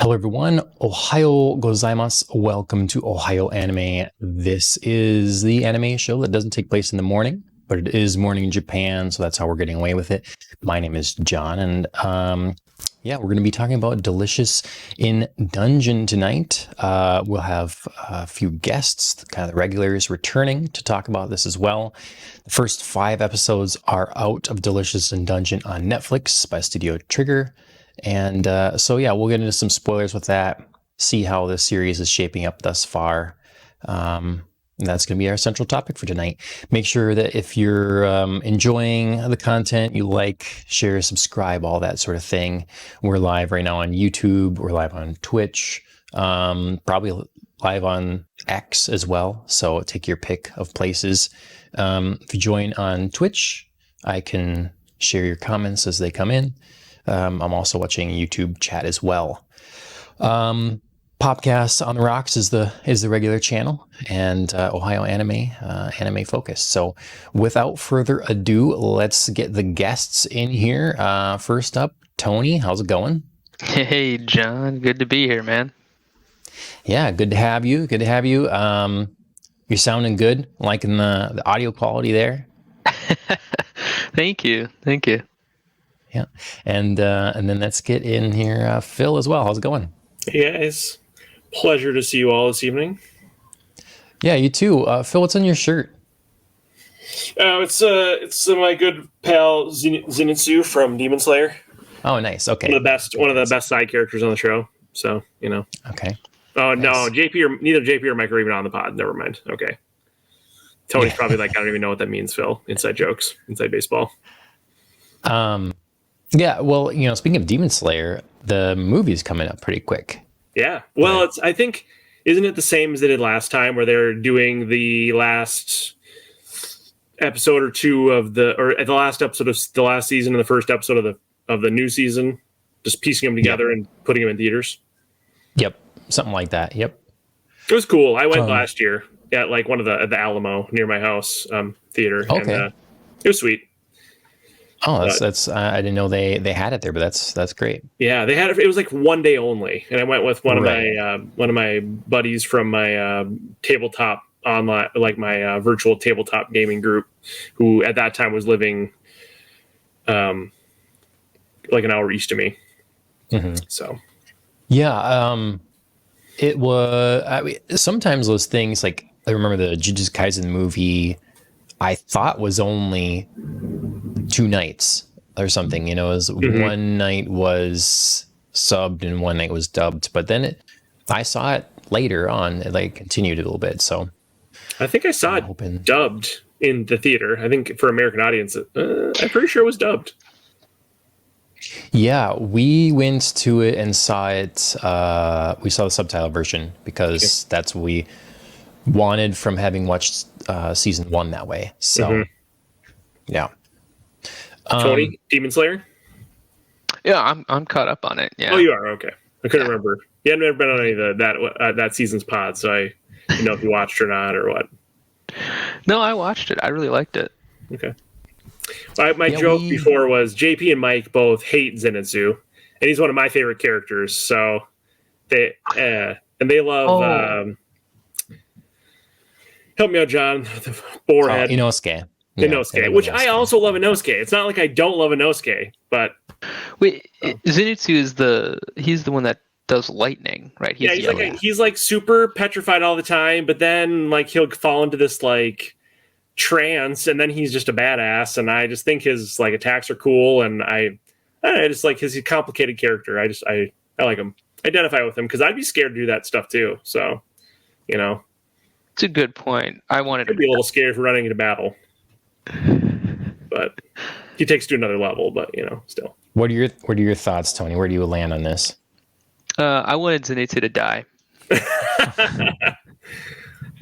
Hello everyone, Ohayou gozaimasu. Welcome to Ohayou Anime. This is the anime show that doesn't take place in the morning, but it is morning in Japan, so that's how we're getting away with it. My name is John, and we're going to be talking about Delicious in Dungeon tonight. We'll have a few guests, kind of the regulars, returning to talk about this as well. The first 5 episodes are out of Delicious in Dungeon on Netflix by Studio Trigger. And we'll get into some spoilers with that, see how the series is shaping up thus far. And that's going to be our central topic for tonight. Make sure that if you're enjoying the content, you like, share, subscribe, all that sort of thing. We're live right now on YouTube. We're live on Twitch, probably live on X as well. So take your pick of places. If you join on Twitch, I can share your comments as they come in. I'm also watching YouTube chat as well. Popcast on the Rocks is the regular channel, and Ohayou Anime Focus. So without further ado, let's get the guests in here. First up, Tony, how's it going? Hey, John, good to be here, man. Yeah, good to have you. Good to have you. You're sounding good, liking the audio quality there. Thank you. Yeah, and then let's get in here, Phil as well. How's it going? Hey guys, pleasure to see you all this evening. Yeah, you too. Phil, what's on your shirt? It's my good pal Zenitsu from Demon Slayer. Oh, nice. Okay, One of the best side characters on the show. So Okay. Oh nice. No, neither JP or Mike are even on the pod. Never mind. Okay. Tony's probably like, I don't even know what that means, Phil. Inside jokes, inside baseball. Yeah, well, speaking of Demon Slayer, the movie's coming up pretty quick. Yeah. Well, I think, isn't it the same as they did last time, where they're doing the last episode or two of the last episode of the last season and the first episode of the new season, just piecing them together and putting them in theaters? Yep, something like that. Yep. It was cool. I went last year at like one of the Alamo near my house theater. Okay. And, it was sweet. Oh, that's I didn't know they had it there, but that's great. Yeah, they had it. It was like one day only, and I went with one of my buddies from my tabletop online, like my virtual tabletop gaming group, who at that time was living like an hour east of me. Mm-hmm. So yeah, it was. Sometimes those things, like I remember the Jujutsu Kaisen movie, I thought was only 2 nights or something, it was one night was subbed and one night was dubbed, but then I saw it later on, it like continued a little bit. So I think I saw it dubbed in the theater. I think for American audience, I'm pretty sure it was dubbed. Yeah, we went to it and saw it. We saw the subtitle version because that's what we wanted from having watched season 1 that way. So yeah. Tony, Demon Slayer? Yeah, I'm caught up on it. Yeah. Oh, you are? Okay. I couldn't remember. You hadn't ever been on any of that season's pod, so I didn't know if you watched or not or what. No, I watched it. I really liked it. Okay. My joke before was JP and Mike both hate Zenitsu, and he's one of my favorite characters. So they love. Help me out, John. The boarhead. Inosuke. Inosuke, which I also love Inosuke. It's not like I don't love Inosuke, but wait, Zenitsu he's the one that does lightning, right? He's like super petrified all the time, but then like he'll fall into this like trance, and then he's just a badass. And I just think his like attacks are cool, and I just like he's a complicated character. I like him, identify with him, because I'd be scared to do that stuff too. So, it's a good point. I wanted to be a little scared for running into battle. But he takes it to another level, but still. What are your thoughts, Tony? Where do you land on this? I wanted Zenitsu to die.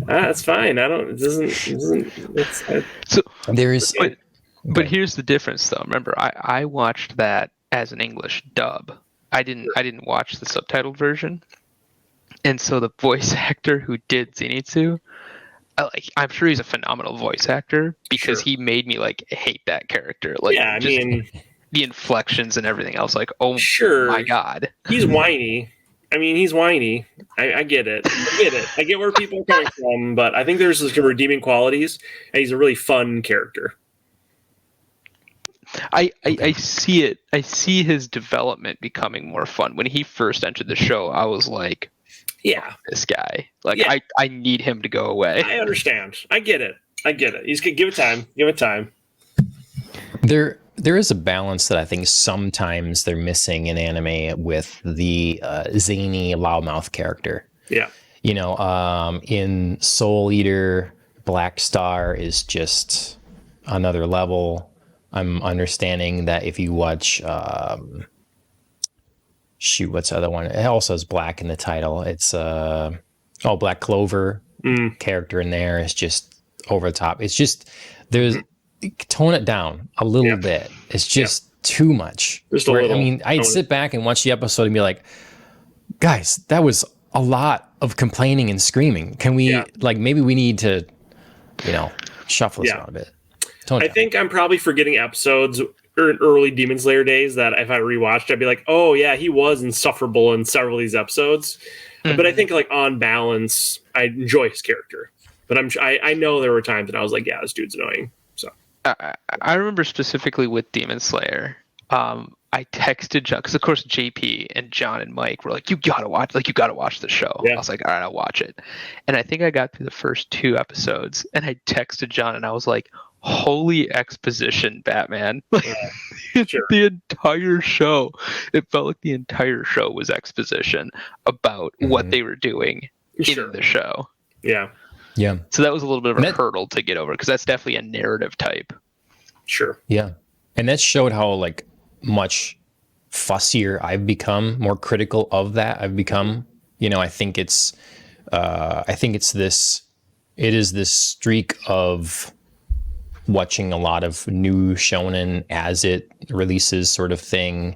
That's fine. But here's the difference though. Remember, I watched that as an English dub. I didn't watch the subtitled version. And so the voice actor who did Zenitsu, I'm sure he's a phenomenal voice actor, because he made me like hate that character. Like, yeah, I mean, the inflections and everything else. Like, oh, sure, my God, he's whiny, I mean, he's whiny. I get it. I get where people are coming from, but I think there's some redeeming qualities, and he's a really fun character. I see it. I see his development becoming more fun. When he first entered the show, I was like, yeah, this guy. Like, I need him to go away. I understand. I get it. He's give it time. Give it time. There is a balance that I think sometimes they're missing in anime with the zany loudmouth character. Yeah. You know, in Soul Eater, Black Star is just another level. I'm understanding that if you watch, what's the other one? It also has black in the title. It's Black Clover character in there is just over the top. It's just tone it down a little bit. It's just too much. Just a little. I mean, I'd sit back and watch the episode and be like, guys, that was a lot of complaining and screaming. Can we maybe we need to, shuffle this out a bit. I think I'm probably forgetting episodes or in early Demon Slayer days that if I rewatched, I'd be like, oh yeah, he was insufferable in several of these episodes. Mm-hmm. But I think like on balance, I enjoy his character. But I know there were times that I was like, yeah, this dude's annoying. So I remember specifically with Demon Slayer, I texted John because of course JP and John and Mike were like, you gotta watch the show. Yeah. I was like, all right, I'll watch it. And I think I got through the first 2 episodes and I texted John and I was like, holy exposition, Batman. Sure. The entire show, it felt like the entire show was exposition about what they were doing in the show. Yeah. So that was a little bit of a hurdle to get over because that's definitely a narrative type. Sure. Yeah. And that showed how like much fussier I've become, more critical of that I've become. I think it is this streak of watching a lot of new shonen as it releases sort of thing.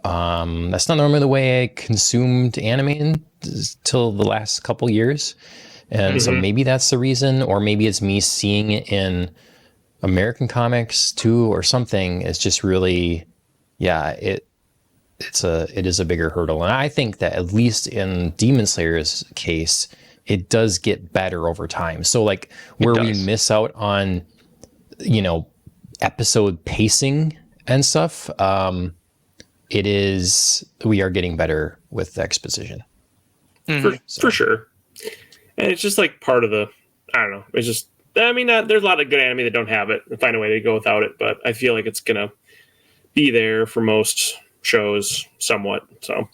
That's not normally the way I consumed anime until the last couple years. And so maybe that's the reason, or maybe it's me seeing it in American comics too, or something. It's just really, it is a bigger hurdle. And I think that at least in Demon Slayer's case, it does get better over time. So like where we miss out on, episode pacing and stuff, we are getting better with the exposition. For sure. And it's just like part of I don't know. It's just, there's a lot of good anime that don't have it and find a way to go without it, but I feel like it's going to be there for most shows somewhat. So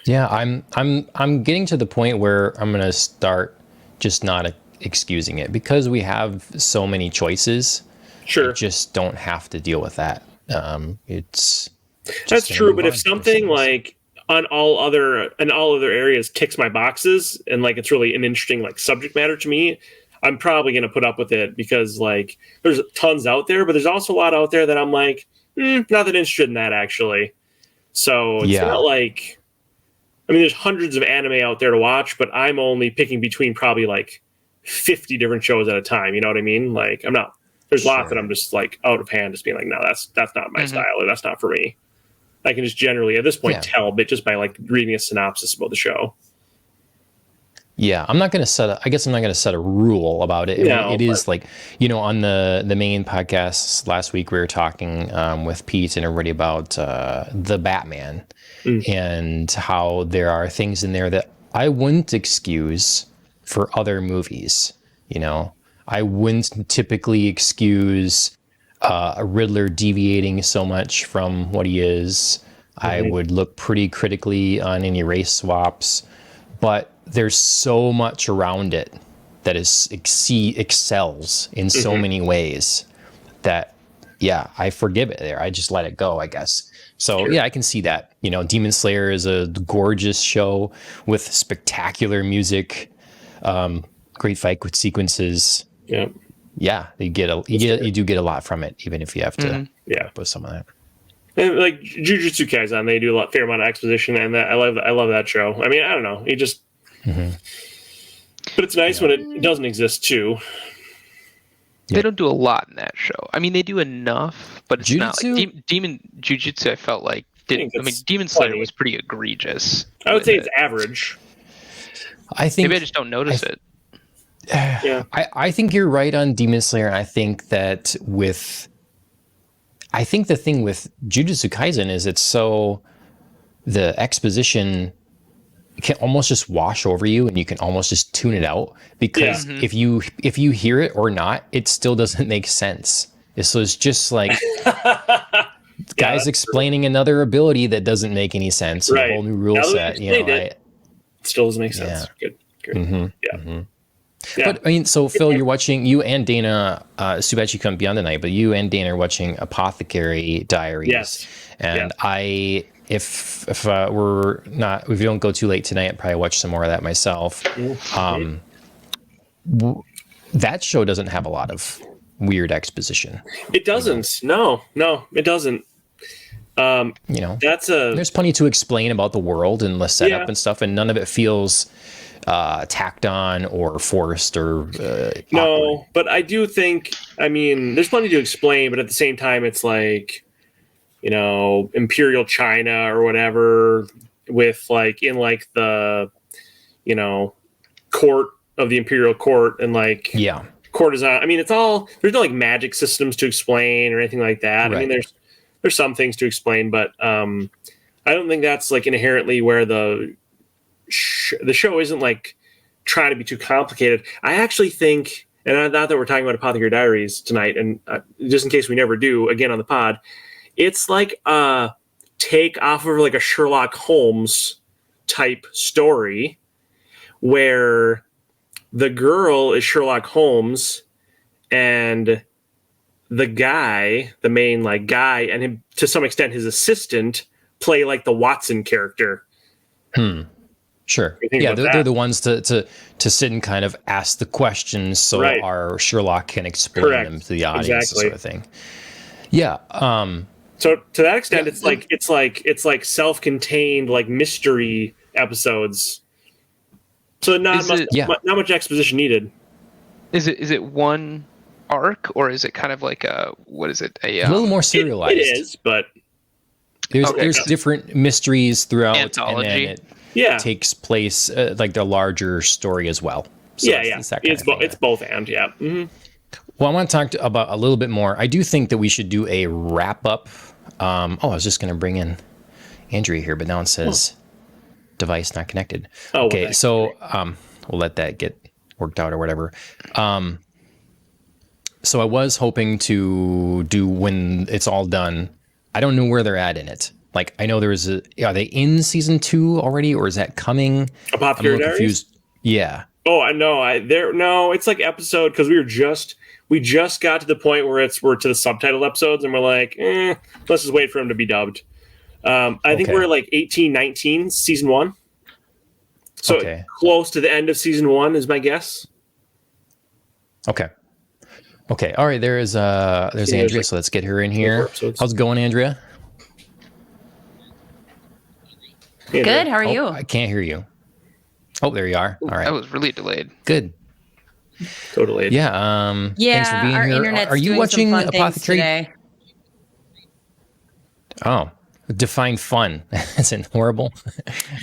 yeah, I'm getting to the point where I'm going to start just not excusing it because we have so many choices. Sure. I just don't have to deal with that. That's true. But if something like in all other areas ticks my boxes and like it's really an interesting like subject matter to me, I'm probably going to put up with it because like there's tons out there, but there's also a lot out there that I'm like, not that interested in that actually. So it's not like, there's hundreds of anime out there to watch, but I'm only picking between probably like 50 different shows at a time. You know what I mean? Like there's lots that I'm just like out of hand, just being like, no, that's not my style, or that's not for me. I can just generally at this point tell, but just by like reading a synopsis about the show. Yeah, I'm not going to set a rule about it. It is like, on the main podcast last week, we were talking with Pete and everybody about the Batman and how there are things in there that I wouldn't excuse for other movies. I wouldn't typically excuse a Riddler deviating so much from what he is. I would look pretty critically on any race swaps, but there's so much around it that excels in so many ways that, I forgive it there. I just let it go, I guess. So, I can see that. Demon Slayer is a gorgeous show with spectacular music, great fight sequences. Yeah, you do get a lot from it, even if you have to put some of that. And like Jujutsu Kaisen, they do fair amount of exposition, and I love that show. I don't know, it just. But it's nice when it doesn't exist too. They don't do a lot in that show. They do enough, but it's not like Demon Jujutsu. I felt like Demon Slayer was pretty egregious. I would say it's average. I think maybe I just don't notice it. Yeah, I think you're right on Demon Slayer. And I think that the thing with Jujutsu Kaisen is the exposition can almost just wash over you, and you can almost just tune it out, because if you hear it or not, it still doesn't make sense. So it's just like guys explaining another ability that doesn't make any sense. Right. A whole new rule set. It still doesn't make sense. Yeah. Good. Mm-hmm. Yeah. Mm-hmm. Yeah. But I mean, so Phil, you and Dana, Subachi couldn't be on tonight, but you and Dana are watching Apothecary Diaries. Yes. And if we don't go too late tonight, I'd probably watch some more of that myself. That show doesn't have a lot of weird exposition. It doesn't. No, it doesn't. There's plenty to explain about the world and the setup and stuff, and none of it feels tacked on or forced or no, awkward. but I do think, there's plenty to explain, but at the same time, it's like, Imperial China or whatever, with in the, court of the Imperial Court, and courtesan. It's all, there's no magic systems to explain or anything like that. Right. There's some things to explain, but I don't think that's inherently where the show isn't trying to be too complicated. I actually think, and not that we're talking about Apothecary Diaries tonight, and just in case we never do again on the pod, it's like a take off of a Sherlock Holmes type story where the girl is Sherlock Holmes and the guy, the main guy, and him, to some extent his assistant, play the Watson character. Sure. Yeah, they're the ones to sit and kind of ask the questions, so our Sherlock can explain them to the audience, sort of thing. Yeah. So to that extent, it's like self-contained mystery episodes. So not much exposition needed. Is it one arc, or is it kind of a little more serialized? It is, but there's different mysteries throughout, anthology. And then it takes place the larger story as well. So it's both and Mm-hmm. Well, I want to talk about a little bit more. I do think that we should do a wrap up. I was just going to bring in Andrea here, but now it says device not connected. Okay, so we'll let that get worked out or whatever. So I was hoping to do, when it's all done, I don't know where they're at in it. I know are they in season 2 already, or is that coming? Apothecary Diaries? Confused. Yeah. Oh, I know. It's episode, because we just got to the point where we're to the subtitle episodes, and we're let's just wait for them to be dubbed. I think we're 18, 19, season 1. So close to the end of season 1 is my guess. Okay. All right. There's Andrea. So let's get her in here. How's it going, Andrea? Good. How are you? I can't hear you. Oh, there you are. All right. That was really delayed. Good. Totally. Yeah. Thanks for being our here. internet's Are you doing watching some fun Apothecary today? Oh, define fun. As in horrible,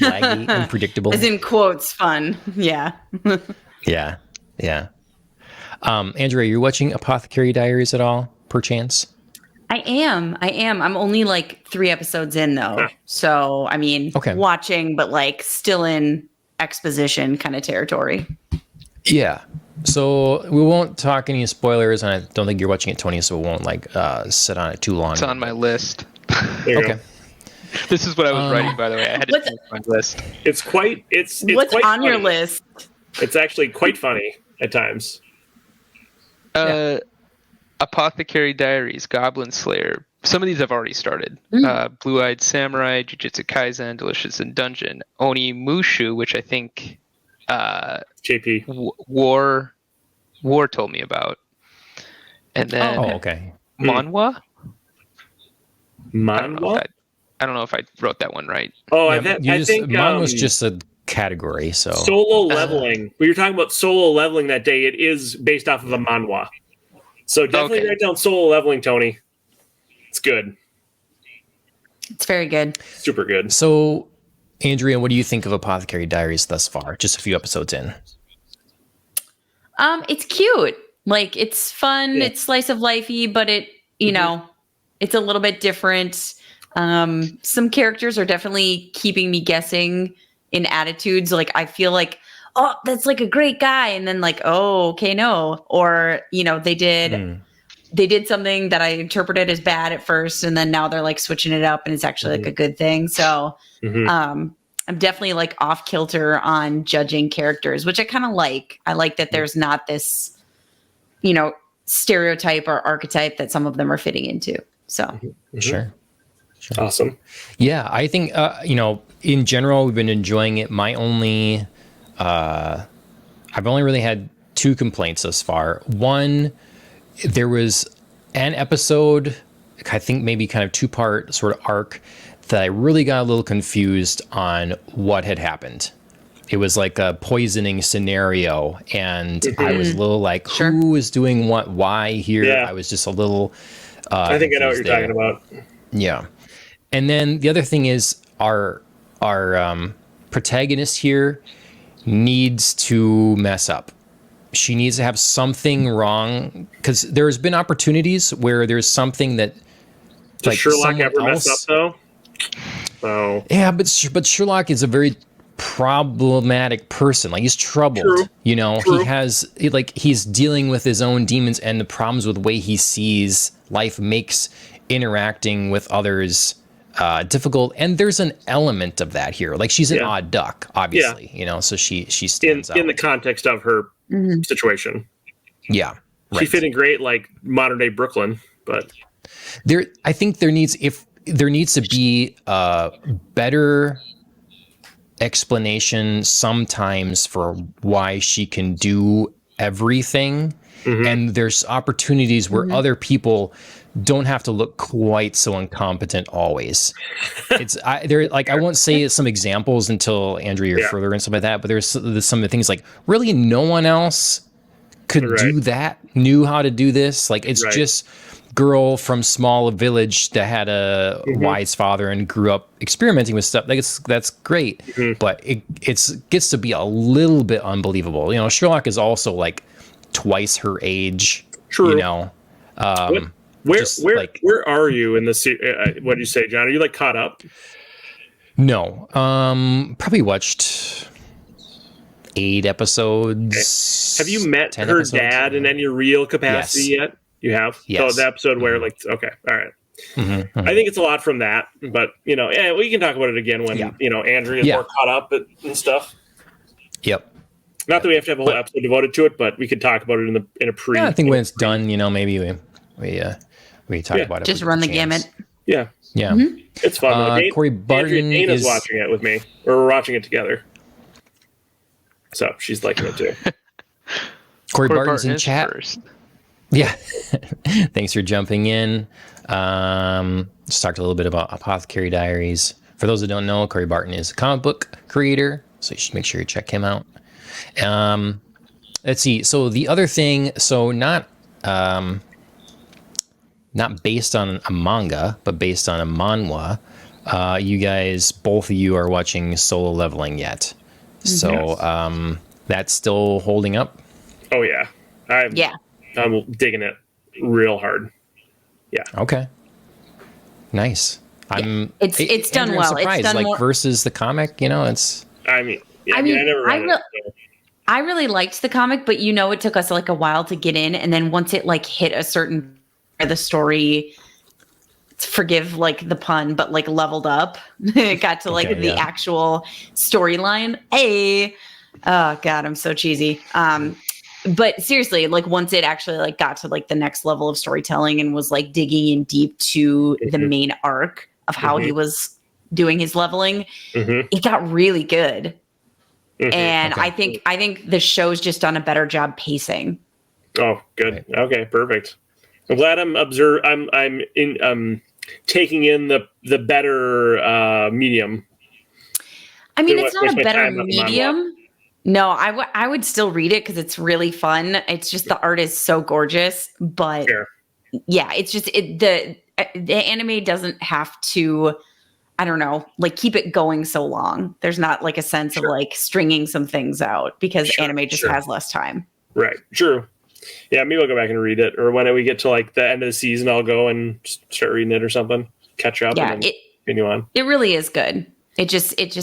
laggy, unpredictable. As in quotes, fun. Yeah. Yeah. Andrea, you're watching Apothecary Diaries at all, perchance? I am. I'm only 3 episodes in though. So, watching, but still in exposition kind of territory. Yeah. So we won't talk any spoilers, and I don't think you're watching it, Tony, so we won't sit on it too long. It's on my list. There you go. This is what I was writing, by the way. I had to finish my list. It's quite What's quite on funny. your list? It's actually quite funny at times. Apothecary Diaries, Goblin Slayer. Some of these I've already started. Blue-Eyed Samurai, Jujutsu Kaisen, Delicious in Dungeon, Oni Mushu, which I think JP War told me about, and then Manhwa. I don't know if I wrote that one right. Oh, yeah, I think Manhwa's just a category. So solo leveling. We were talking about solo leveling that day. It is based off of a manhwa. So definitely write down solo leveling, Tony. It's good. It's very good. Super good. So, Andrea, what do you think of Apothecary Diaries thus far? Just a few episodes in. It's cute. Like, it's fun. Yeah. It's slice of lifey, but it, you know, it's a little bit different. Some characters are definitely keeping me guessing in attitudes. Like, I feel like, oh, that's like a great guy. And then like, oh, okay, no. Or, you know, they did something that I interpreted as bad at first. And then now they're like switching it up and it's actually like a good thing. So, I'm definitely like off kilter on judging characters, which I kind of like. I like that there's not this, you know, stereotype or archetype that some of them are fitting into. So Sure. Awesome. Yeah, I think you know, in general, we've been enjoying it. My only, I've only really had 2 complaints thus far. One, there was an episode, I think maybe kind of 2-part sort of arc, that I really got a little confused on what had happened. It was like a poisoning scenario, and I was a little like, who is doing what, why here? Yeah. I was just a little I think I know what you're talking about. Yeah. And then the other thing is our protagonist here needs to mess up. She needs to have something wrong, because there's been opportunities where there's something that Does Sherlock ever mess up though? So yeah, but Sherlock is a very problematic person. Like, he's troubled. True. You know, True. he's dealing with his own demons and the problems with the way he sees life makes interacting with others difficult. And there's an element of that here. Like, she's an odd duck, obviously. You know, so she stands out in the context of her situation. Yeah, She fit in great, like modern day Brooklyn, but I think there needs to be a better explanation sometimes for why she can do everything. And there's opportunities where other people don't have to look quite so incompetent always. I won't say some examples until Andrea, you're further and stuff like that, but there's some of the things like, really no one else could do that, knew how to do this. Like, it's just girl from small village that had a wise father and grew up experimenting with stuff. Like, that's great, but it gets to be a little bid unbelievable. You know, Sherlock is also like twice her age. True. You know, where are you in the what do you say, John? Are you like caught up? No, probably watched 8 episodes. Okay. Have you met her dad in any real capacity yet? You have? Yes. So the episode where okay, all right. I think it's a lot from that, but you know, we can talk about it again when you know Andrea is more caught up and stuff. Yep. Not that we have to have a whole episode devoted to it, but we could talk about it in a pre. Yeah, I think when it's done, you know, maybe we talk about it. Just run the gamut. Yeah. Yeah. It's fun. Corey Barton Dana's watching it with me, or we're watching it together. So she's liking it too. Corey Barton's in chat. First. Yeah. Thanks for jumping in. Just talked a little bit about Apothecary Diaries. For those that don't know, Corey Barton is a comic book creator, so you should make sure you check him out. Let's see. So the other thing, not based on a manga, but based on a manhwa. You guys, both of you are watching Solo Leveling yet. So that's still holding up? Oh, yeah. I'm digging it real hard. Yeah. Okay. Nice. It's done well. Surprised, it's done like versus the comic, you know, it's. I mean, I never read it. So. I really liked the comic, but you know, it took us like a while to get in, and then once it like hit a certain the story, forgive like the pun, but like leveled up. It got to like the actual storyline. Oh God, I'm so cheesy. But seriously, like once it actually like got to like the next level of storytelling and was like digging in deep to the main arc of how he was doing his leveling, it got really good. And I think the show's just done a better job pacing. Oh, good. Okay, perfect. I'm glad I'm taking in the better medium. I mean, it's not a better medium. No, I would still read it because it's really fun. It's just the art is so gorgeous, but yeah, it's just the anime doesn't have to I don't know, like keep it going so long. There's not like a sense of like stringing some things out because anime just has less time. Right. True. Yeah, maybe I'll go back and read it, or when we get to like the end of the season, I'll go and start reading it or something, catch up, Yeah, and then continue on. It really is good. It just it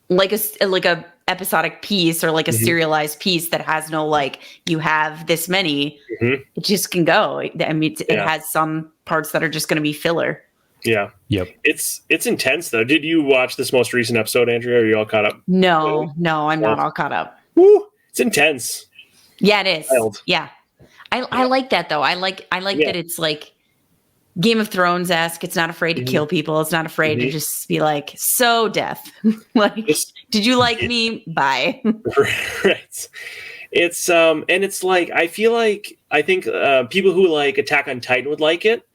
like a episodic piece or like a serialized piece that has no like you have this many. It just can go. I mean, it has some parts that are just going to be filler. Yeah. Yep. It's intense though. Did you watch this most recent episode, Andrea? Are you all caught up? No, I'm not all caught up. Woo! It's intense. Yeah, it is. Wild. Yeah. I like that though. I like that it's like Game of Thrones-esque. It's not afraid to kill people. It's not afraid to just be like, so death. Like, did you like me? Bye. Right. It's and it's like I think people who like Attack on Titan would like it.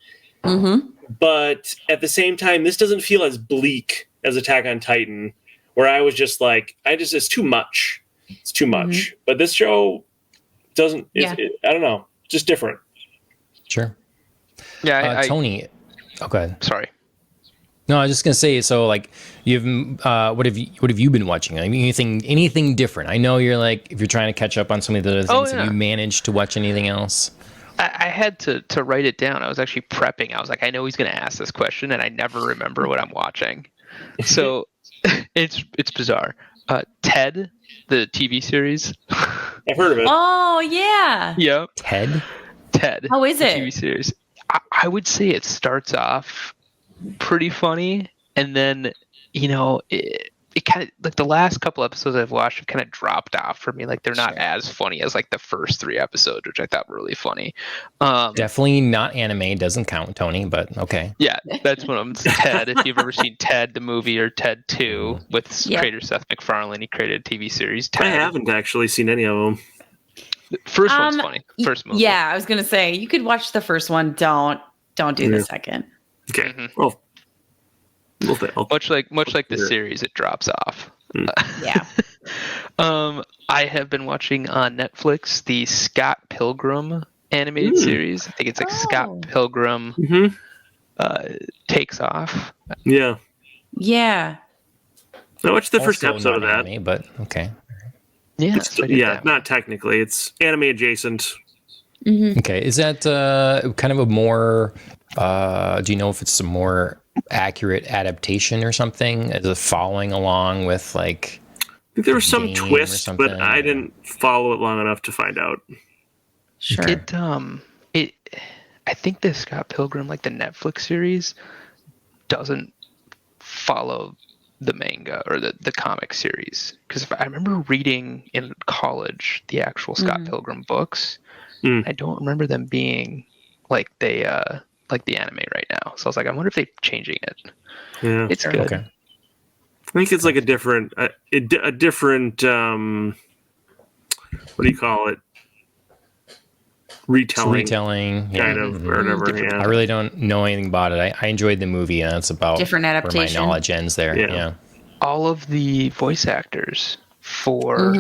But at the same time, this doesn't feel as bleak as Attack on Titan, where I was just like, it's too much. It's too much. But this show doesn't. I don't know. Just different. Sure. Yeah, Tony. Oh, go ahead. Sorry. No, I was just gonna say. So, like, you've what have you been watching? I mean, anything different? I know you're like, if you're trying to catch up on some of the other things, have you managed to watch anything else? I had to write it down. I was actually prepping. I was like, I know he's going to ask this question, and I never remember what I'm watching. So it's bizarre. Ted, the TV series. I've heard of it. Oh yeah. Yep. Ted. How is it? TV series. I would say it starts off pretty funny, and then it kind of like the last couple episodes I've watched have kind of dropped off for me. Like they're not as funny as like the first 3 episodes, which I thought were really funny. Definitely not anime. Doesn't count, Tony. But okay. Yeah, that's one of them. Ted. If you've ever seen Ted the movie or Ted 2 with creator Seth MacFarlane, he created a TV series. Ted. I haven't actually seen any of them. The first one's funny. First movie. Yeah, I was gonna say you could watch the first one. Don't do the second. Okay. Well. Much like the series, it drops off. Yeah. I have been watching on Netflix the Scott Pilgrim animated series. I think it's like Scott Pilgrim Takes Off. Yeah. Yeah. I watched the first episode of that. Anime, but okay. Yeah. Not technically. It's anime adjacent. Okay. Is that kind of a more? Do you know if it's a more accurate adaptation or something? Is it following along with like? I think there was some twist, but I didn't follow it long enough to find out. Sure. I think the Scott Pilgrim, like the Netflix series, doesn't follow the manga or the comic series. Because I remember reading in college the actual Scott Pilgrim books. I don't remember them being like they like the anime right now. So I was like, I wonder if they're changing it. Yeah, it's good. Okay. I think it's like a different what do you call it? Retelling kind of or whatever. Yeah. I really don't know anything about it. I enjoyed the movie, and that's about different adaptation. Where my knowledge ends there. Yeah. All of the voice actors for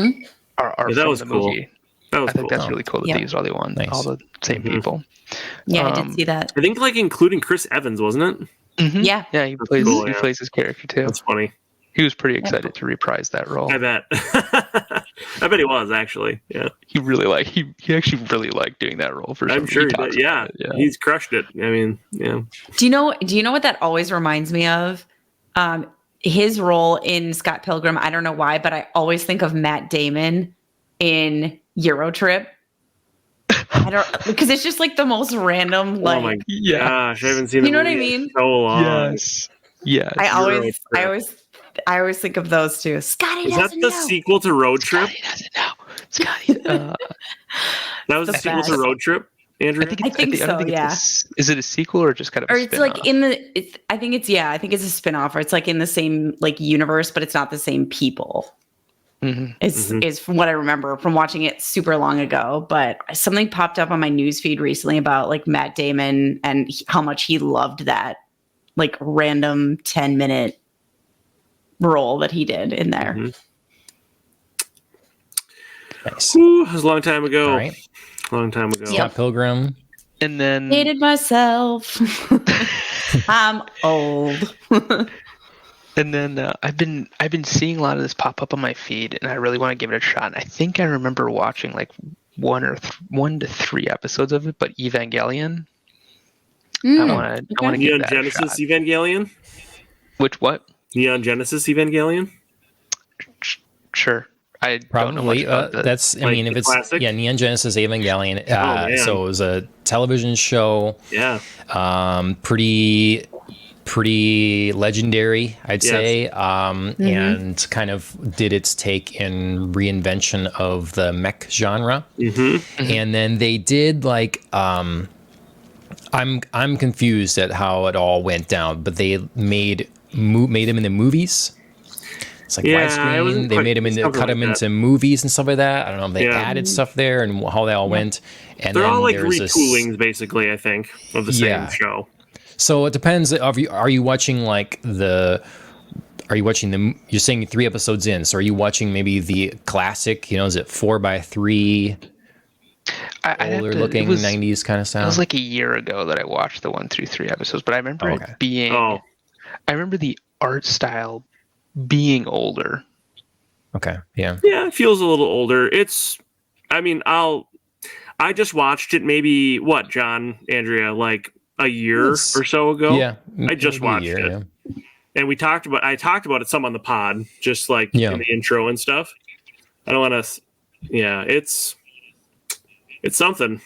are from the movie. That was I think that's really cool that they used all the same people. Yeah, I did see that. I think like including Chris Evans, wasn't it? Yeah. Yeah, he plays his character too. That's funny. He was pretty excited to reprise that role. I bet. I bet he was actually. Yeah. He actually really liked doing that role for some I'm sure he did. Yeah. He's crushed it. I mean, yeah. Do you know what that always reminds me of? His role in Scott Pilgrim, I don't know why, but I always think of Matt Damon in Eurotrip. Because it's just like the most random, like, oh my gosh, I haven't seen you know what I mean? So long. Yes. I always think of those two. Scotty Is doesn't that the know. sequel to Road Trip? Scotty doesn't know. Scotty. That was the sequel to Road Trip, Andrew. I think so. Yeah. Is it a sequel or just kind of? Or it's like I think it's a spinoff, or it's like in the same like universe, but it's not the same people. Is from what I remember from watching it super long ago. But something popped up on my newsfeed recently about like Matt Damon and how much he loved that like random 10-minute role that he did in there. Nice. Ooh, it was a long time ago. All right. Long time ago. Scott Pilgrim. And then Hated myself. I'm old. And then I've been seeing a lot of this pop up on my feed, and I really want to give it a shot. I think I remember watching like one to three episodes of it, but Evangelion. I want to give Neon that Genesis a shot. Evangelion? Which what? Neon Genesis Evangelion? Sure. I don't know Probably. much about That's. I like mean, if the it's classic? Neon Genesis Evangelion. man. So it was a television show. Yeah. Pretty legendary, I'd Yes. say, and kind of did its take in reinvention of the mech genre. And then they did like I'm confused at how it all went down, but they made him into movies. It's like Yeah, I widescreen. wasn't They quite- made him into something cut like him that. into movies and stuff like that. I don't know if they Yeah. added stuff there and how they all went. And They're then all like there's this- retoolings, basically, I think, of the Yeah. same show. So it depends. Are you watching like the? Are you watching the? You're saying 3 episodes in. So are you watching maybe the classic? Is it 4:3? Older looking 90s kind of It style. was like a year ago that I watched the 1 through 3 episodes, but I remember Okay. it being. Oh. I remember the art style being older. Okay. Yeah. Yeah, it feels a little older. I just watched it maybe, John, Andrea, like a year It's- or so ago. Yeah. I just maybe a watched year, it. yeah. And I talked about it some on the pod, just like Yeah. in the intro and stuff. I don't want to, it's something.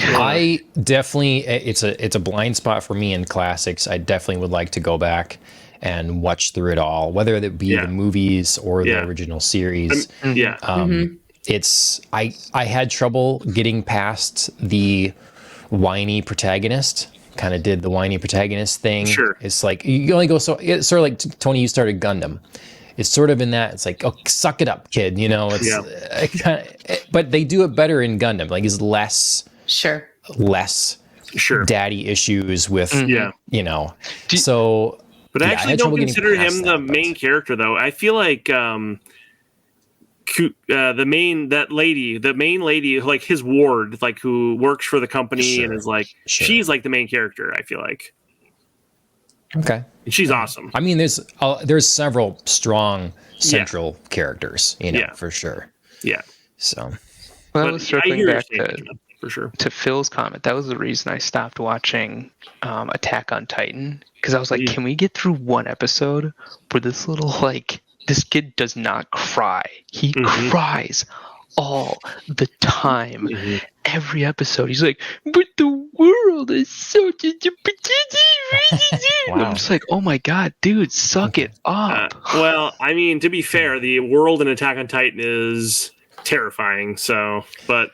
I definitely it's a blind spot for me in classics. I definitely would like to go back and watch through it all, whether it be Yeah. the movies or the Yeah. original series. Yeah. It's I had trouble getting past the whiny protagonist. Kind of did the whiny protagonist thing. Sure. It's like you only go so. It's sort of like Tony. You started Gundam. It's sort of in that. It's like, oh, suck it up, kid. It's but they do it better in Gundam. Like he's less Sure. Sure. daddy issues with Yeah. So. But I yeah, actually had don't trouble getting consider past him that, the but- main character, though. I feel like the main lady, like his ward, like who works for the company and Sure. is like, Sure. she's like the main character. I feel like, Okay. and she's awesome. I mean, there's several strong central characters, Yeah. for sure. Yeah, So Well, I but was I circling hear back your to, statement, for sure. to Phil's comment. That was the reason I stopped watching Attack on Titan, because I was like, can we get through one episode where this kid does not cry? He cries all the time. Every episode, he's like, but the world is so... Wow. I'm just like, oh my god, dude, suck it up. Well, I mean, to be fair, the world in Attack on Titan is terrifying. So, but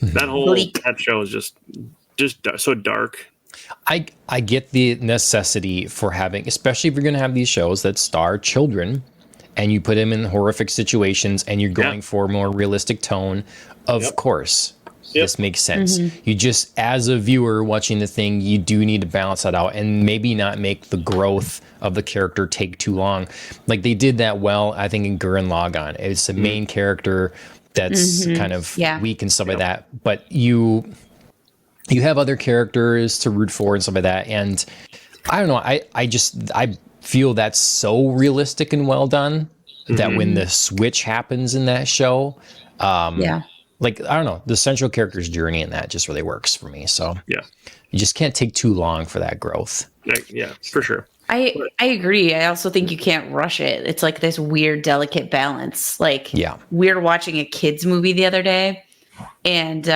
that show is just so dark. I get the necessity for having, especially if you're going to have these shows that star children and you put them in horrific situations and you're going for a more realistic tone. Of course, this makes sense. You just, as a viewer watching the thing, you do need to balance that out and maybe not make the growth of the character take too long. Like they did that well, I think, in Gurren Lagann. It's the main character that's kind of weak and stuff like that. But you have other characters to root for and stuff like that. And I don't know. I feel that's so realistic and well done that when the switch happens in that show, like, I don't know, the central character's journey in that just really works for me. So Yeah. you just can't take too long for that growth. Yeah, for sure. I agree. I also think you can't rush it. It's like this weird, delicate balance. Like, we were watching a kids movie the other day, and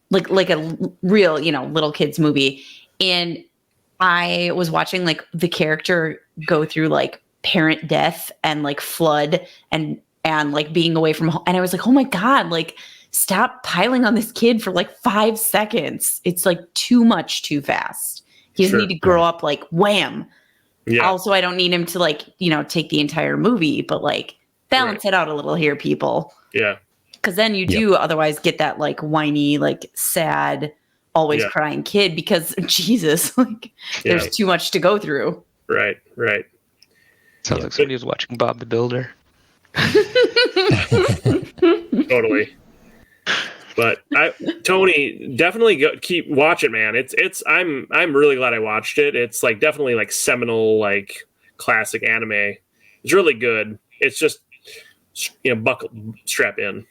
like a real, little kids movie, and I was watching like the character go through like parent death and like flood and like being away from home, and I was like, oh my god, like stop piling on this kid for like 5 seconds. It's like too much, too fast. He doesn't need to grow up like wham. Yeah. Also, I don't need him to like, take the entire movie, but like balance it out a little here, people. Yeah. Because then you do otherwise get that like whiny, like sad, always crying kid because Jesus, like there's too much to go through. Right. Sounds like somebody was watching Bob the Builder. Totally. But Tony, definitely keep watch it, man. I'm really glad I watched it. It's like definitely like seminal, like classic anime. It's really good. It's just strap in.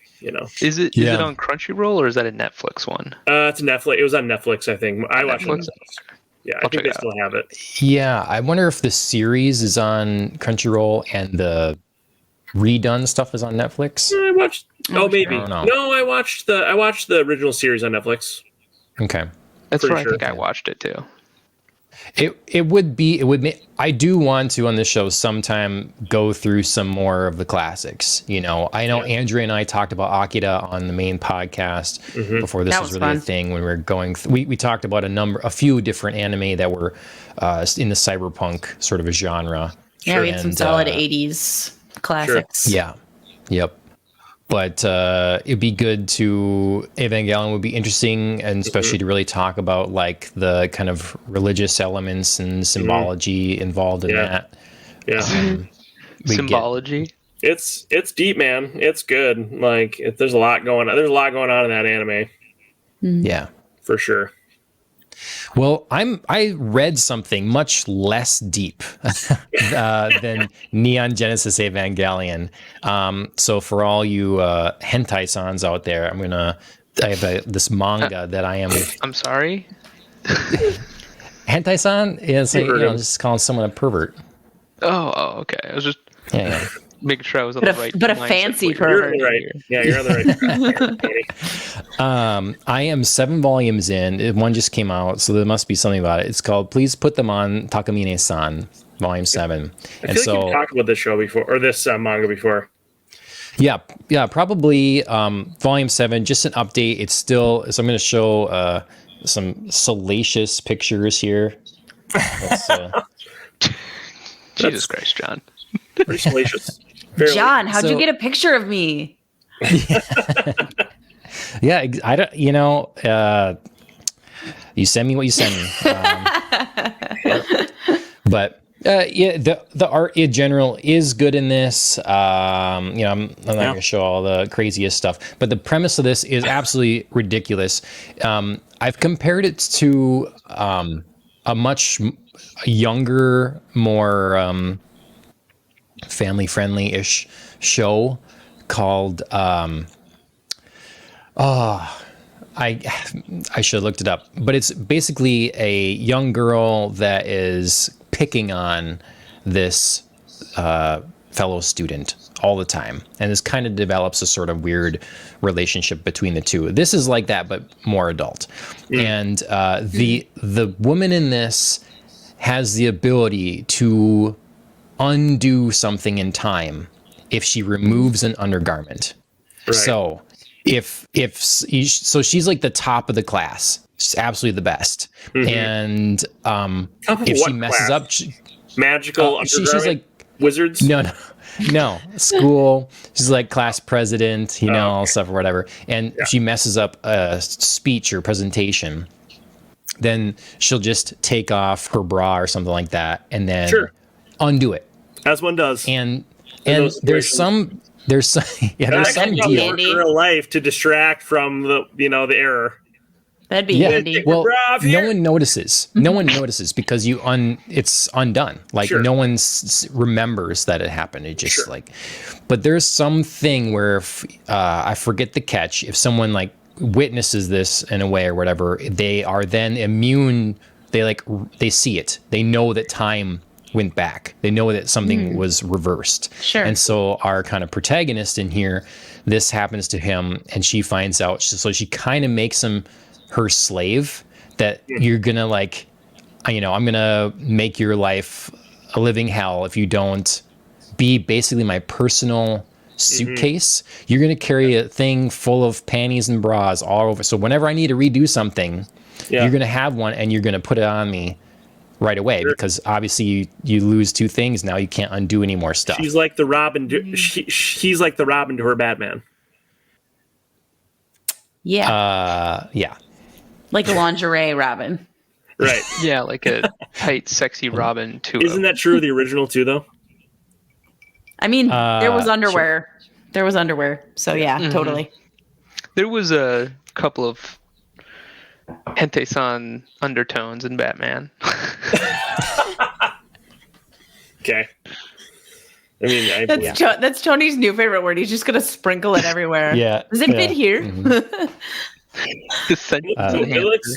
Is it on Crunchyroll or is that a Netflix one? It's Netflix. It was on Netflix, I think. I watched it on Netflix. Yeah, I think they still have it. Yeah, I wonder if the series is on Crunchyroll and the redone stuff is on Netflix. I watched. Oh, maybe. No, I watched the original series on Netflix. Okay, that's Pretty where sure. I think I watched it too. I do want to on this show sometime go through some more of the classics. I know Andrea and I talked about Akira on the main podcast before this was really fun. a thing when we were going. We talked about a few different anime that were in the cyberpunk sort of a genre. Yeah, we had some solid 80s classics. Sure. Yeah. Yep. But it'd be good to Evangelion would be interesting, and especially to really talk about like the kind of religious elements and symbology involved in that. Yeah, symbology. It's deep, man. It's good. Like there's a lot going on. There's a lot going on in that anime. Yeah, for sure. Well, I read something much less deep than Neon Genesis Evangelion. So for all you hentai-sans out there, I have this manga that I am. I'm sorry. Hentai-san is just calling someone a pervert. Oh, okay. I was just making sure I was on the right. But a fancy pervert. You're right. Yeah, you're on the right. I am 7 volumes in. One just came out, so there must be something about it. It's called "Please Put Them On Takamine-san," Volume 7. I feel like you've talked about this show before, or this manga before. Yeah, probably Volume 7. Just an update. It's still. So I'm going to show some salacious pictures here. Jesus Christ, John. Pretty salacious. John, how'd you get a picture of me? Yeah, I don't. You send me what you send me. But the art in general is good in this. I'm not going to show all the craziest stuff, but the premise of this is absolutely ridiculous. I've compared it to a much younger, more family-friendly-ish show called I should have looked it up, but it's basically a young girl that is picking on this fellow student all the time, and this kind of develops a sort of weird relationship between the two. This is like that, but more adult. And the woman in this has the ability to undo something in time if she removes an undergarment. Right. So so she's like the top of the class. She's absolutely the best. And if she messes up, magical undergarment, she's like wizards. No, school. She's like class president, all stuff or whatever. And if she messes up a speech or presentation, then she'll just take off her bra or something like that, and then undo it. As one does. And there's some deal in real life to distract from the error. That'd be handy. Well, no one notices. No one notices because it's undone. Like no one remembers that it happened. It just but there's something where if, I forget the catch. If someone like witnesses this in a way or whatever, they are then immune. They see it. They know that time went back. They know that something was reversed. Sure. And so our kind of protagonist in here, this happens to him, and she finds out. So she kind of makes him her slave, that you're gonna I'm gonna make your life a living hell if you don't be basically my personal suitcase. You're gonna carry a thing full of panties and bras all over. So whenever I need to redo something, you're gonna have one and you're gonna put it on me right away, because obviously you lose two things now. You can't undo any more stuff. She's like the Robin. He's like the Robin to her Batman. Yeah. Yeah. Like a lingerie Robin. Right. Yeah, like a tight, sexy Robin too. Isn't that true of the original too, though? I mean, there was underwear. Sure. There was underwear. So yeah, totally. There was a couple of hentai-san undertones in Batman. Okay. I mean, That's Tony's new favorite word. He's just gonna sprinkle it everywhere. Yeah. Does it fit here? Mhm. it looks,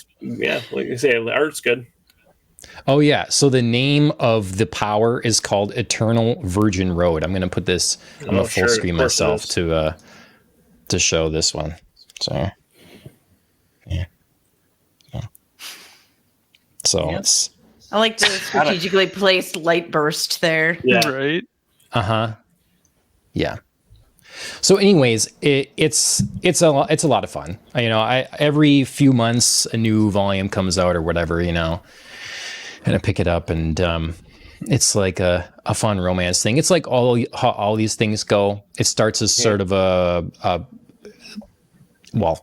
like I say, the art's good. Oh yeah. So the name of the power is called Eternal Virgin Road. I'm gonna put this. I'm gonna full screen myself to show this one. So yeah. So it's. I like the strategically placed light burst there. Yeah. Right. Yeah. So, anyways, it's a lot of fun. Every few months a new volume comes out or whatever, and I pick it up, and it's like a fun romance thing. It's like how all these things go. It starts as sort of a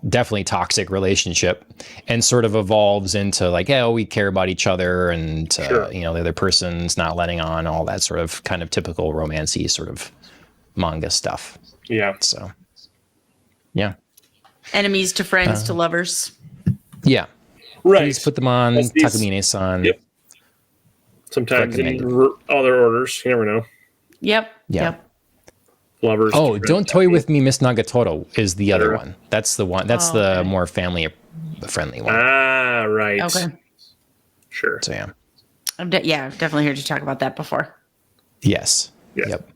definitely toxic relationship, and sort of evolves into like, we care about each other, and the other person's not letting on, all that sort of kind of typical romancy sort of manga stuff. Yeah. So, yeah. Enemies to friends to lovers. Yeah. Right. Please put them on Takamine-san. Yep. Sometimes in other orders. You never know. Yep. Yeah. Yep. Lovers. Oh, Don't Toy With Me, Miss Nagatoro is the other one. That's the one. That's the more family-friendly one. Ah, right. Okay. Sure. So, yeah. I've definitely heard you talk about that before. Yes. Yeah. Yep.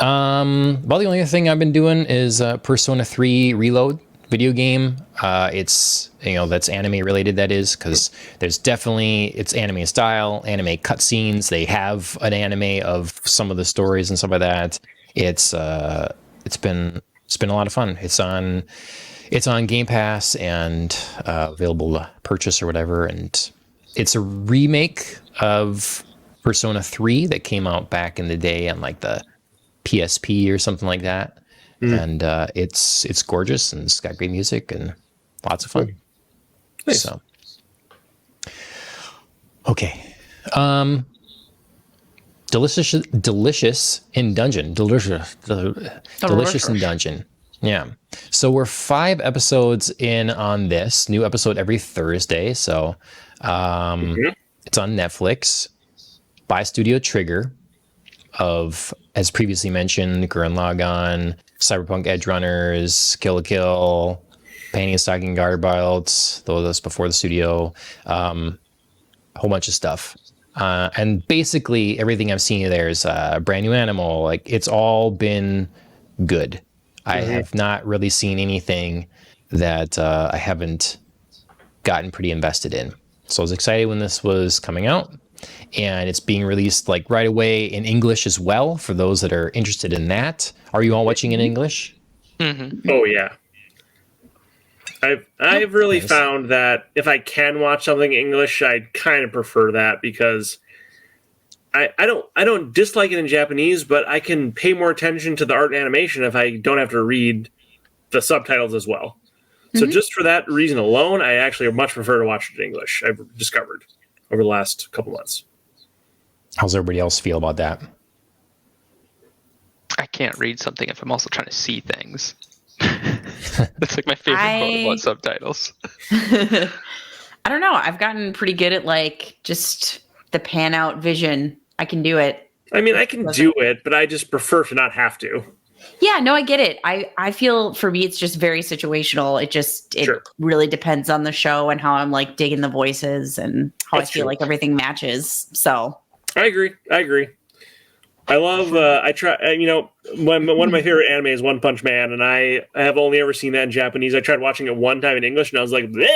Well, the only other thing I've been doing is Persona 3 Reload video game. It's that's anime related. That is because there's definitely it's anime style, anime cutscenes. They have an anime of some of the stories and stuff like that. It's been a lot of fun. It's on Game Pass and available to purchase or whatever. And it's a remake of Persona 3 that came out back in the day on like the PSP or something like that. And it's gorgeous and it's got great music and lots of fun. Nice. So, okay. Delicious in Dungeon. Delicious in Dungeon. Yeah. So we're 5 episodes in on this. New episode every Thursday. So it's on Netflix by Studio Trigger of, as previously mentioned, Gurren Lagann, Cyberpunk Edge Runners, Kill la Kill, Panty and Stocking Gargoyles, though that's before the studio, a whole bunch of stuff. And basically everything I've seen there is a brand new animal. Like it's all been good. I have not really seen anything that I haven't gotten pretty invested in. So I was excited when this was coming out. And it's being released like right away in English as well for those that are interested in that. Are you all watching in English? Mm-hmm. Oh yeah. I've really found that if I can watch something in English, I kind of prefer that because I don't dislike it in Japanese, but I can pay more attention to the art and animation if I don't have to read the subtitles as well. So just for that reason alone, I actually much prefer to watch it in English. I've discovered over the last couple months. How's everybody else feel about that? I can't read something if I'm also trying to see things. That's like my favorite part about subtitles. I don't know. I've gotten pretty good at like just the pan out vision. I can do it. I mean, I can do it, but I just prefer to not have to. Yeah, no, I get it. I feel for me, it's just very situational. It really depends on the show and how I'm like digging the voices and how I feel like everything matches. So I agree. I love, I try, one of my favorite anime is One Punch Man, and I have only ever seen that in Japanese. I tried watching it one time in English, and I was like, bleh,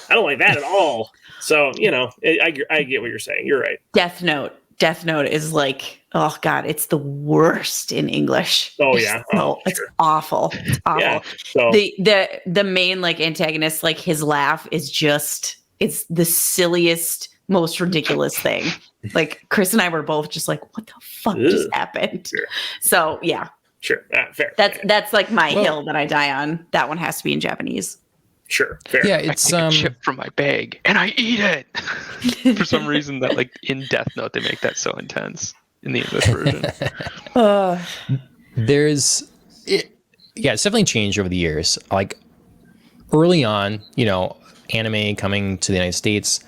I don't like that at all. So, I get what you're saying. You're right. Death Note is like, oh God, it's the worst in English. Oh, yeah. It's awful. It's awful. Yeah, so. The main like antagonist, like his laugh is just, it's the silliest, most ridiculous thing. Like Chris and I were both just like, what the fuck just happened? Sure. So yeah. Sure. Fair. That's like my hill that I die on. That one has to be in Japanese. Sure. Fair. Yeah, it's I take a chip from my bag and I eat it. For some reason that like in Death Note they make that so intense in the English version. It's definitely changed over the years. Like early on, anime coming to the United States,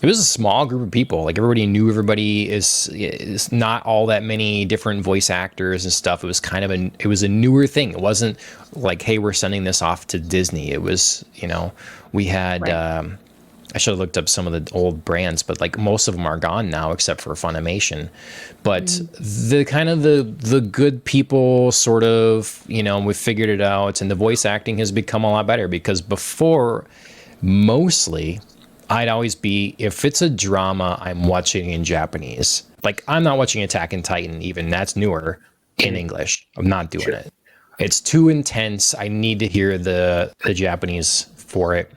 it was a small group of people. Like everybody knew everybody. Is not all that many different voice actors and stuff. It was kind of it was a newer thing. It wasn't like, hey, we're sending this off to Disney. It was, we had. Right. I should have looked up some of the old brands, but like most of them are gone now, except for Funimation. But the kind of the good people sort of, we figured it out, and the voice acting has become a lot better because before, mostly, I'd always be, if it's a drama, I'm watching in Japanese. Like I'm not watching Attack on Titan, even that's newer in English. I'm not doing it. It's too intense. I need to hear the Japanese for it.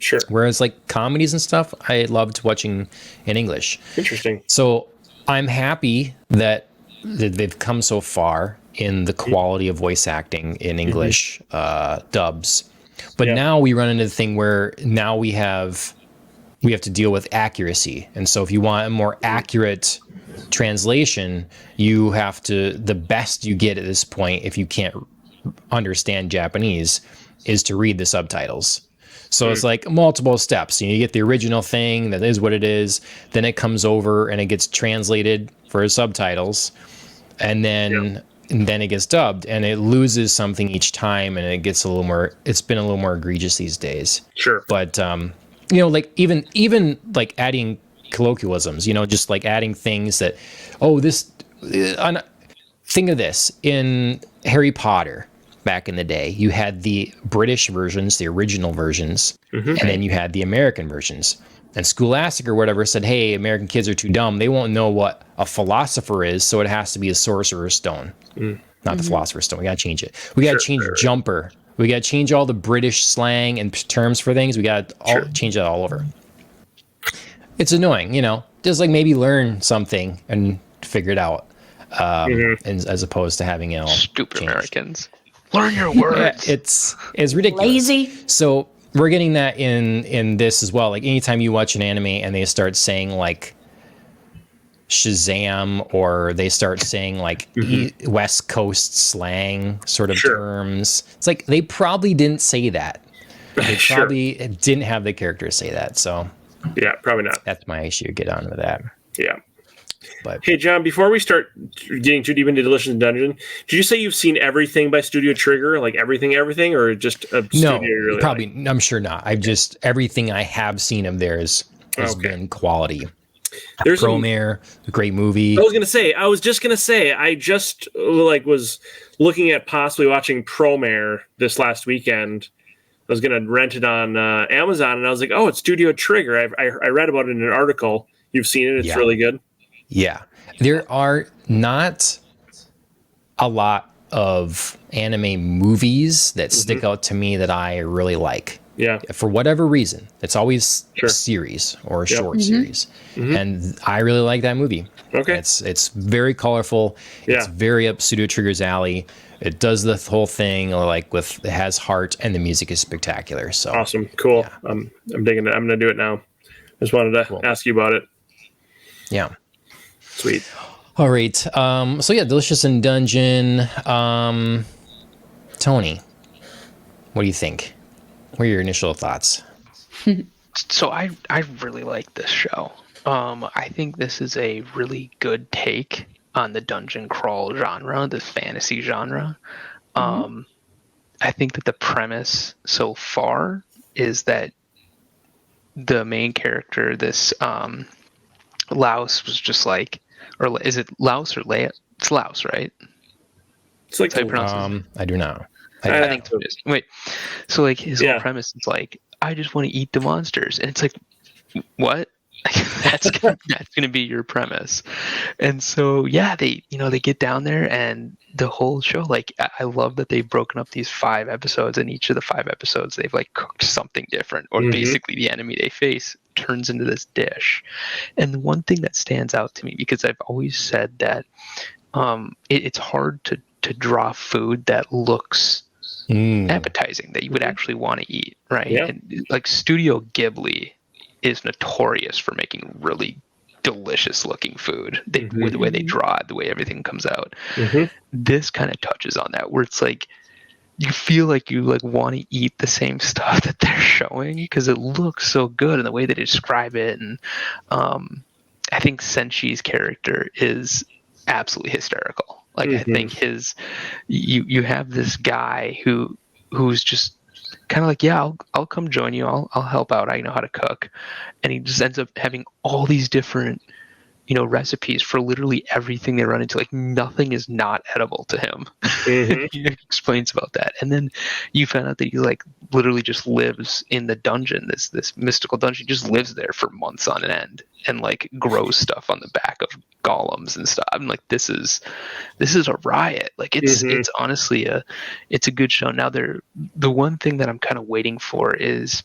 Sure. Whereas like comedies and stuff, I loved watching in English. Interesting. So I'm happy that they've come so far in the quality of voice acting in English dubs. But now we run into the thing where now we have to deal with accuracy. And so if you want a more accurate translation, you have to, the best you get at this point, if you can't understand Japanese, is to read the subtitles. So it's like multiple steps. You get the original thing that is what it is. Then it comes over and it gets translated for subtitles, and then it gets dubbed, and it loses something each time, and it gets a little more. It's been a little more egregious these days. Sure. But like even like adding colloquialisms. Just like adding things that, think of this in Harry Potter. Back in the day, you had the British versions, the original versions, and then you had the American versions. And Scholastic or whatever said, hey, American kids are too dumb. They won't know what a philosopher is, so it has to be a sorcerer's stone. Not the philosopher's stone. We got to change it. We got to change jumper. We got to change all the British slang and terms for things. We got to change that all over. It's annoying, just like maybe learn something and figure it out, and, as opposed to having it all Stupid changed. Americans. Learn your words. Yeah, it's ridiculous. Lazy. So we're getting that in this as well. Like anytime you watch an anime and they start saying like Shazam, or they start saying like West Coast slang sort of terms, it's like they probably didn't say that. They probably didn't have the characters say that. So yeah, probably not. That's my issue. Get on with that. Yeah. But hey, John, before we start getting too deep into Delicious Dungeon, did you say you've seen everything by Studio Trigger, like everything, or just a studio no, you really probably. like? I'm sure not. I've just everything I have seen of theirs has been quality. There's Promare, a great movie. I was just gonna say, I just was looking at possibly watching Promare this last weekend. I was gonna rent it on Amazon, and I was like, oh, it's Studio Trigger. I read about it in an article. You've seen it. It's really good. Yeah. There are not a lot of anime movies that stick out to me that I really like. Yeah. For whatever reason. It's always a series or a short series. And I really like that movie. Okay. It's very colorful. It's very up Studio Trigger's alley. It does the whole thing it has heart, and the music is spectacular. So awesome. Cool. Yeah. I'm digging it. I'm going to do it now. Just wanted to ask you about it. Yeah. Sweet. All right. So yeah, Delicious in Dungeon. Tony, what do you think? What are your initial thoughts? So I really like this show. I think this is a really good take on the dungeon crawl genre, the fantasy genre. I think that the premise so far is that the main character, this Laos, was just like, or is it Laos or Leia? It's Laos, right? It's like how you pronounce it? I do not. I think so it is. Wait, so like his whole premise is like, I just want to eat the monsters, and it's like, what? that's gonna be your premise. And so they get down there, and the whole show, like, I love that they've broken up these 5 episodes, and each of the 5 episodes they've like cooked something different, or basically the enemy they face turns into this dish. And the one thing that stands out to me, because I've always said that it's hard to draw food that looks appetizing, that you would actually want to eat, right? And like Studio Ghibli is notorious for making really delicious looking food. With the way they draw it, the way everything comes out. This kind of touches on that, where it's like you feel like you like want to eat the same stuff that they're showing because it looks so good and the way they describe it. And I think Senshi's character is absolutely hysterical. Like I think you have this guy who's just kind of like, yeah, I'll come join you. I'll help out. I know how to cook. And he just ends up having all these different, recipes for literally everything they run into. Like nothing is not edible to him. He explains about that. And then you find out that he like literally just lives in the dungeon, this mystical dungeon. He just lives there for months on end and like grows stuff on the back of golems and stuff. I'm like, this is a riot. Like it's honestly it's a good show. Now the one thing that I'm kind of waiting for is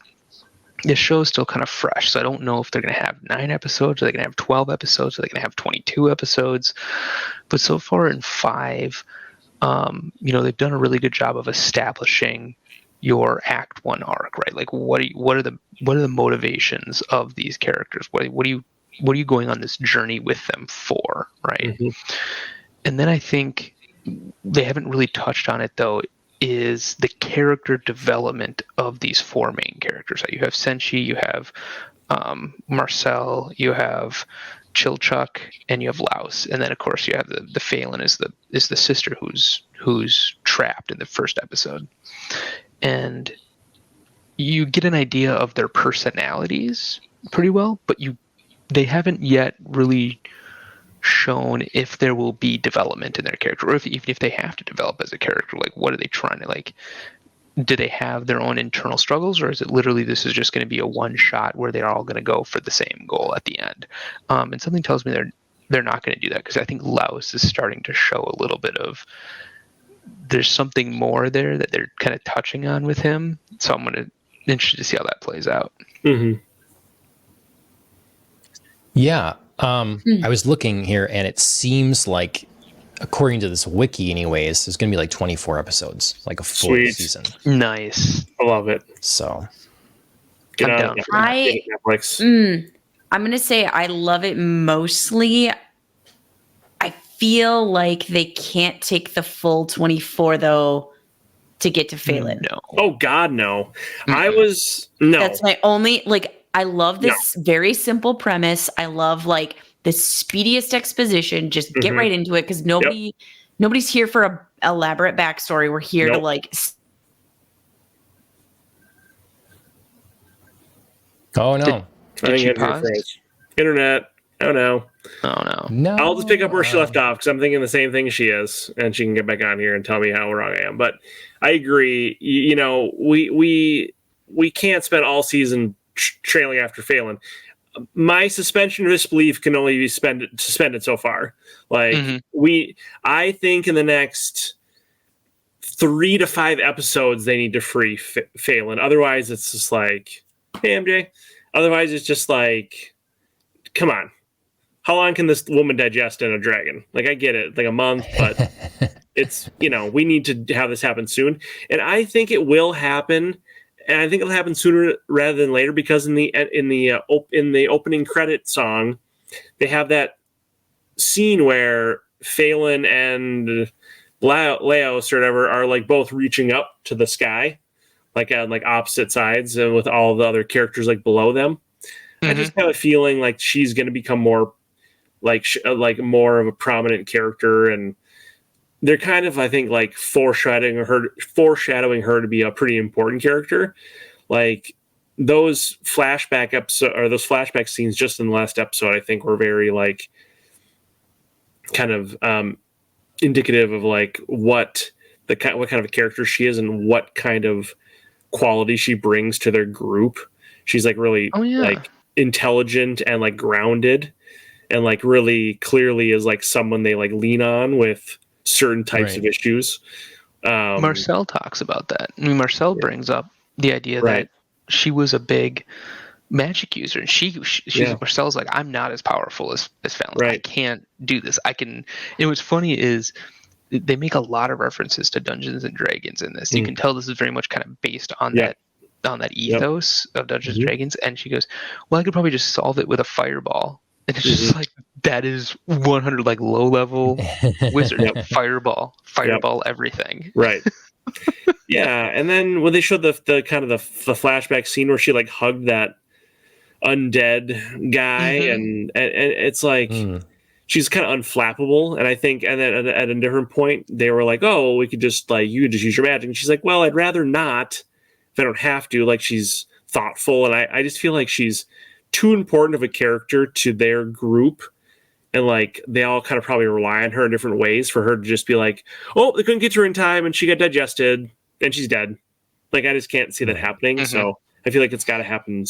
the show is still kind of fresh, so I don't know if they're going to have 9 episodes, or they're going to have 12 episodes, or they're going to have 22 episodes. But so far in 5, they've done a really good job of establishing your Act 1 arc, right? Like, what are the motivations of these characters? What are you going on this journey with them for, right? And then I think they haven't really touched on it though. Is the character development of these 4 main characters. You have Senshi, you have Marcel, you have Chilchuk, and you have Laos, and then of course you have the Phelan is the sister who's trapped in the first episode, and you get an idea of their personalities pretty well, but they haven't yet really shown if there will be development in their character, or even if they have to develop as a character. Like, what are they trying to, like, do they have their own internal struggles, or is it literally this is just going to be a one shot where they're all going to go for the same goal at the end? And something tells me they're not going to do that, because I think Laos is starting to show a little bit of there's something more there that they're kind of touching on with him. So I'm interested to see how that plays out. Yeah. I was looking here, and it seems like, according to this wiki anyways, there's going to be like 24 episodes, like a full season. Nice. I love it. So get I'm on down for Netflix. I'm going to say I love it mostly. I feel like they can't take the full 24 though to get to Phelan. No. Oh God, no. That's my only, like, I love this very simple premise. I love like the speediest exposition. Just get right into it, because nobody's here for a elaborate backstory. We're here to like. Oh no! Did you pause? Internet. Oh no! No. I'll just pick up where she left off, because I'm thinking the same thing she is, and she can get back on here and tell me how wrong I am. But I agree. We can't spend all season trailing after Phelan. My suspension of disbelief can only be suspended so far. Like I think in the next 3 to 5 episodes they need to free Phelan. Otherwise, it's just like, hey MJ. Otherwise, it's just like, come on, how long can this woman digest in a dragon? Like, I get it, like a month, but it's we need to have this happen soon, and I think it will happen. And I think it'll happen sooner rather than later, because in the opening credit song, they have that scene where Phelan and Laos or whatever are like both reaching up to the sky, like on like opposite sides, and with all the other characters like below them. I just have a feeling like she's going to become more like more of a prominent character, and they're kind of, I think, like foreshadowing her to be a pretty important character. Like those flashback episode, or those flashback scenes just in the last episode, I think were very like kind of indicative of like what kind of a character she is, and what kind of quality she brings to their group. She's like really like intelligent and like grounded, and like really clearly is like someone they like lean on with certain types of issues. Marcel talks about that. I mean, Marcel brings up the idea that she was a big magic user, and Marcel's like, I'm not as powerful as Phelan. I can't do this. And what's funny is they make a lot of references to Dungeons and Dragons in this. You can tell this is very much kind of based on that ethos of Dungeons and Dragons. And she goes, well, I could probably just solve it with a fireball. And it's just like, that is 100 like low level wizard. Fireball everything. Right. Yeah, and then when they showed the kind of the flashback scene where she like hugged that undead guy, and it's like she's kind of unflappable. And I think, and then at a different point, they were like, "Oh, we could just like you could just use your magic." And she's like, "Well, I'd rather not if I don't have to." Like she's thoughtful, and I just feel like she's too important of a character to their group. And like they all kind of probably rely on her in different ways for her to just be like, "Oh, they couldn't get to her in time, and she got digested, and she's dead." Like I just can't see that happening. So I feel like it's got to happen,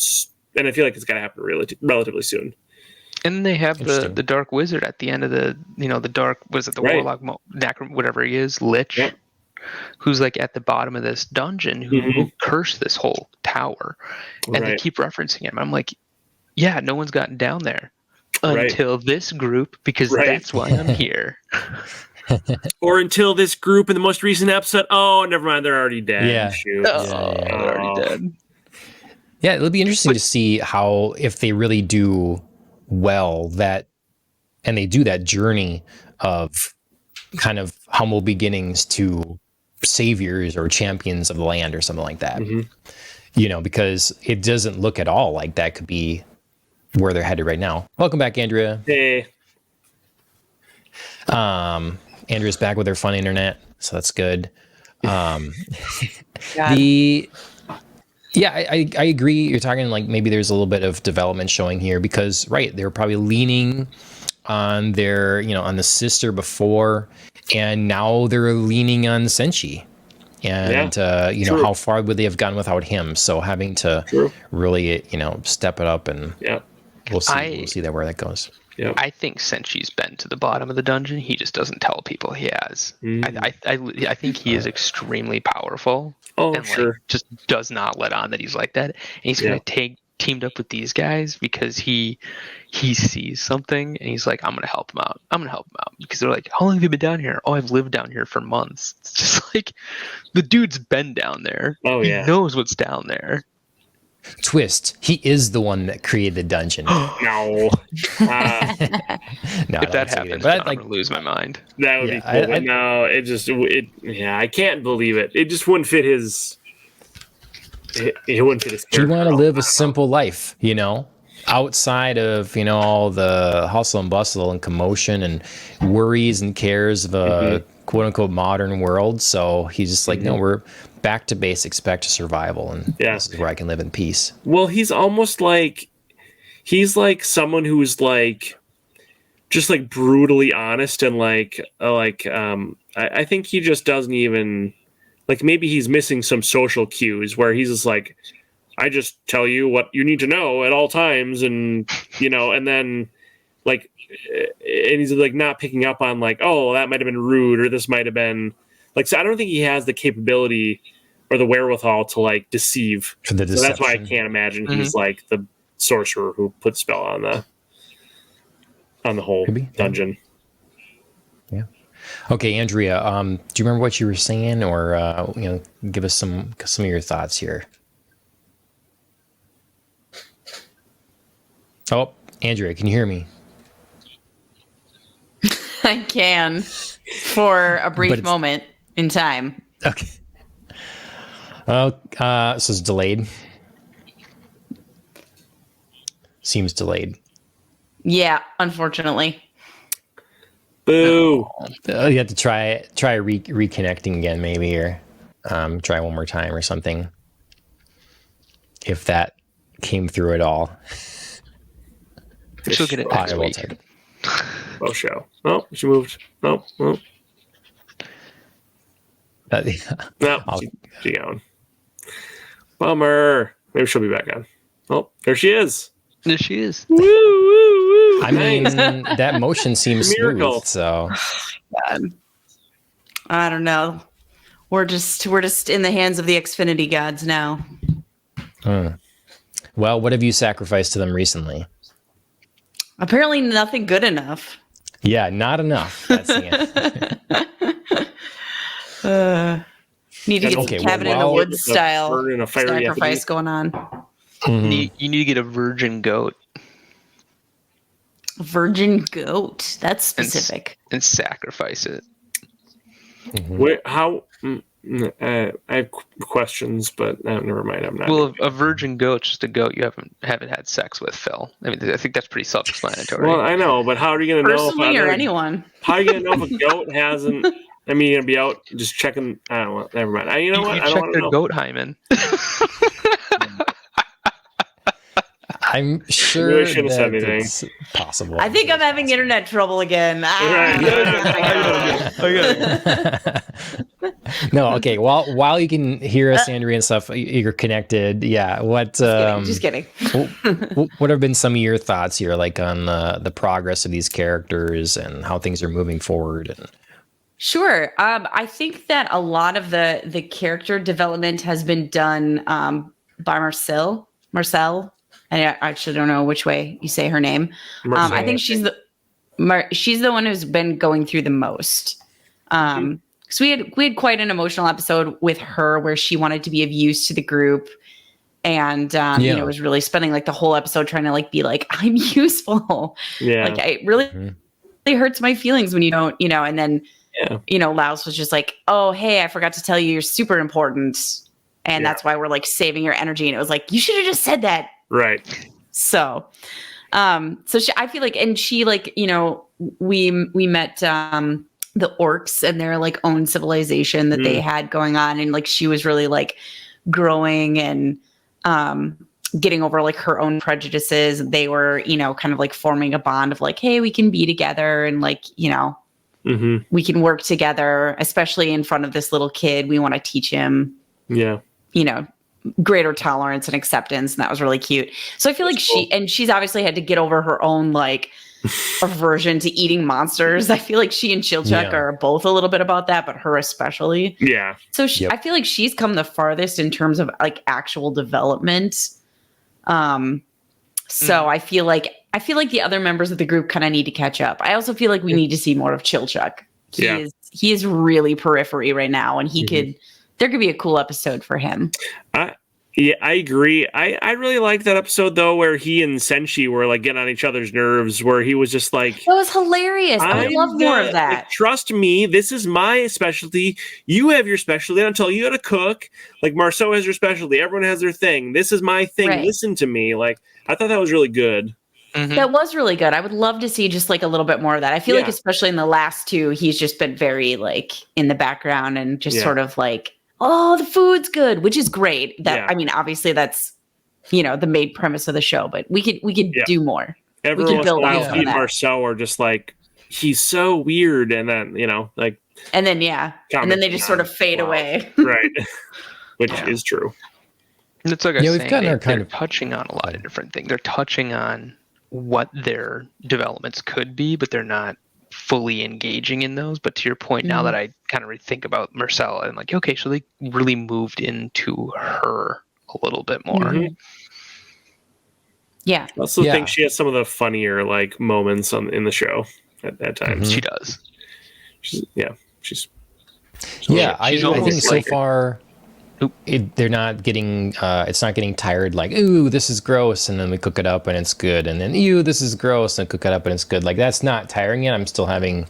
and I feel like it's got to happen relatively soon. And then they have the dark wizard at the end of the dark, was it the warlock, whatever he is, lich, who's like at the bottom of this dungeon who cursed this whole tower, and they keep referencing him. I'm like, yeah, no one's gotten down there. Until this group, because that's why I'm here. Or until this group in the most recent episode. Oh, never mind. They're already dead. Yeah. Shoot. They're already dead. Yeah, it'll be interesting to see how, if they really do well that, and they do that journey of kind of humble beginnings to saviors or champions of the land or something like that. You know, because it doesn't look at all like that could be where they're headed right now. Welcome back, Andrea. Hey. Andrea's back with her fun internet, so that's good. I agree. You're talking like maybe there's a little bit of development showing here because they were probably leaning on their, on the sister before, and now they're leaning on Senshi. And how far would they have gone without him? So having to really, step it up, and we'll see where that goes. Yep. I think Senshi's been to the bottom of the dungeon. He just doesn't tell people he has. I think he is extremely powerful. Oh, and just does not let on that he's like that. And he's going to teamed up with these guys because he sees something and he's like, I'm going to help him out. Because they're like, how long have you been down here? Oh, I've lived down here for months. It's just like the dude's been down there. Oh, he knows what's down there. Twist. He is the one that created the dungeon. No. If that happens, I'm going to lose my mind. That would be cool. But no, I can't believe it. It just wouldn't fit his. It wouldn't fit his character. You want to live a simple life, outside of, all the hustle and bustle and commotion and worries and cares of a quote unquote modern world. So he's just like, no, we're back to basics, back to survival, and this is where I can live in peace. Well, he's almost like someone who's like just like brutally honest and I think he just doesn't even maybe he's missing some social cues where he's just like, I just tell you what you need to know at all times, and and then and he's like not picking up on oh, that might have been rude, or this might have been so I don't think he has the capability or the wherewithal to deceive. For the deception. So that's why I can't imagine he's like the sorcerer who put spell on the whole dungeon. Yeah. Okay, Andrea, do you remember what you were saying, or give us some of your thoughts here? Oh, Andrea, can you hear me? I can, for a brief moment in time. Okay. So it's delayed. Seems delayed. Yeah, unfortunately. Boo. You have to try reconnecting again, maybe, or try one more time or something. If that came through at all. She'll get it next week. Oh, show. Oh, she moved. No. She gone. Bummer. Maybe she'll be back on. Oh, there she is. There she is. Woo, woo, woo. I mean, that motion seems smooth, so. God. I don't know. We're just in the hands of the Xfinity gods now. Well, what have you sacrificed to them recently? Apparently nothing good enough. Yeah, not enough. That's the answer. Need to get cabin in the woods style sacrifice going on. You need to get a virgin goat. Virgin goat. That's specific. And sacrifice it. Where? How? I have questions, but never mind. I'm not. Well, a virgin goat's just a goat you haven't had sex with, Phil. I mean, I think that's pretty self-explanatory. Well, I know, but how are you going to know? Personally, or anyone? How are you going to know if a goat hasn't? I mean, you're going to be out just checking. I don't know. Never mind. You know what? I don't check want to their know. goat hymen. I'm sure really shouldn't have said that anything. it's possible. I think I'm having internet trouble again. No, okay. While you can hear us, Andrea, and stuff, you're connected. Yeah. What? Just kidding. What have been some of your thoughts here, like on the progress of these characters and how things are moving forward? And Sure. I think that a lot of the character development has been done by Marcel. I actually don't know which way you say her name. I think she's the one who's been going through the most. So we had quite an emotional episode with her where she wanted to be of use to the group, and was really spending like the whole episode trying to like be like, I'm useful. Yeah. Like it really hurts my feelings when you don't, and then Laos was just like, oh, hey, I forgot to tell you, you're super important. And that's why we're like saving your energy. And it was like, you should have just said that. Right. So, I feel like, and she like, we met the orcs and their like own civilization that they had going on. And like, she was really like growing and getting over like her own prejudices. They were, kind of like forming a bond of like, hey, we can be together and like, we can work together, especially in front of this little kid. We want to teach him, greater tolerance and acceptance. And that was really cute. So I feel like she's obviously had to get over her own like aversion to eating monsters. I feel like she and Chilchuk are both a little bit about that, but her especially. Yeah. So I feel like she's come the farthest in terms of like actual development. So I feel like the other members of the group kind of need to catch up. I also feel like we need to see more of Chilchuk. He is really periphery right now, and there could be a cool episode for him. I agree. I really liked that episode though, where he and Senshi were like getting on each other's nerves, where he was just like, that was hilarious. I would love more of that. Like, trust me, this is my specialty. You have your specialty. I don't tell you how to cook. Like Marceau has your specialty. Everyone has their thing. This is my thing. Right. Listen to me. Like, I thought that was really good. That was really good. I would love to see just like a little bit more of that. I feel like especially in the last two, he's just been very like in the background and just sort of like, oh, the food's good, which is great. I mean, obviously that's, the main premise of the show, but we could do more. Everyone else he and Marceau are just like, he's so weird. And then, like. And then, and then they just sort of fade away. Right. Which is true. It's like I was saying, they're touching on a lot of different things. They're touching on what their developments could be, but they're not fully engaging in those. But to your point, now that I kind of think about Marcel, I'm like, okay, so they really moved into her a little bit more. Yeah. I also think she has some of the funnier like moments in the show at times. She does. I think so far they're not getting it's not getting tired like, ooh, this is gross, and then we cook it up and it's good, and then ew, this is gross, and cook it up and it's good. Like, that's not tiring yet. I'm still having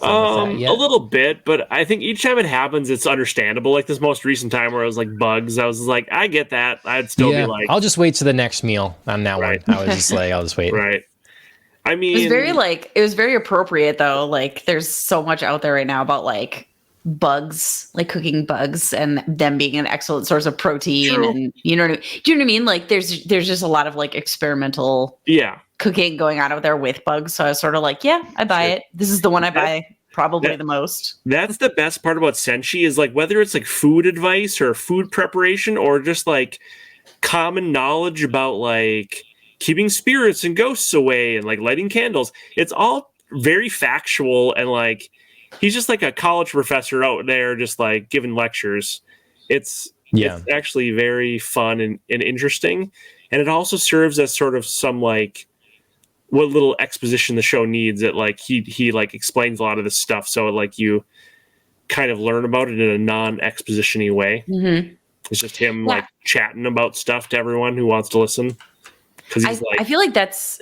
a little bit, but I think each time it happens it's understandable. Like this most recent time where it was like bugs, I was like, I get that. I'd still be like, I'll just wait to the next meal on that one. I was just like, I'll just wait. Right. I mean, it was very appropriate though. Like there's so much out there right now about like bugs, like cooking bugs and them being an excellent source of protein. And do you know what I mean? Like there's just a lot of like experimental cooking going on out there with bugs. So I was sort of like, I buy it. This is the one I buy probably the most. That's the best part about Senshi is like whether it's like food advice or food preparation or just like common knowledge about like keeping spirits and ghosts away and like lighting candles. It's all very factual, and like he's just like a college professor out there just like giving lectures. It's actually very fun and interesting. And it also serves as sort of some like what little exposition the show needs. It like he like explains a lot of this stuff. So like you kind of learn about it in a non-exposition-y way. It's just him like chatting about stuff to everyone who wants to listen. because he's I feel like that's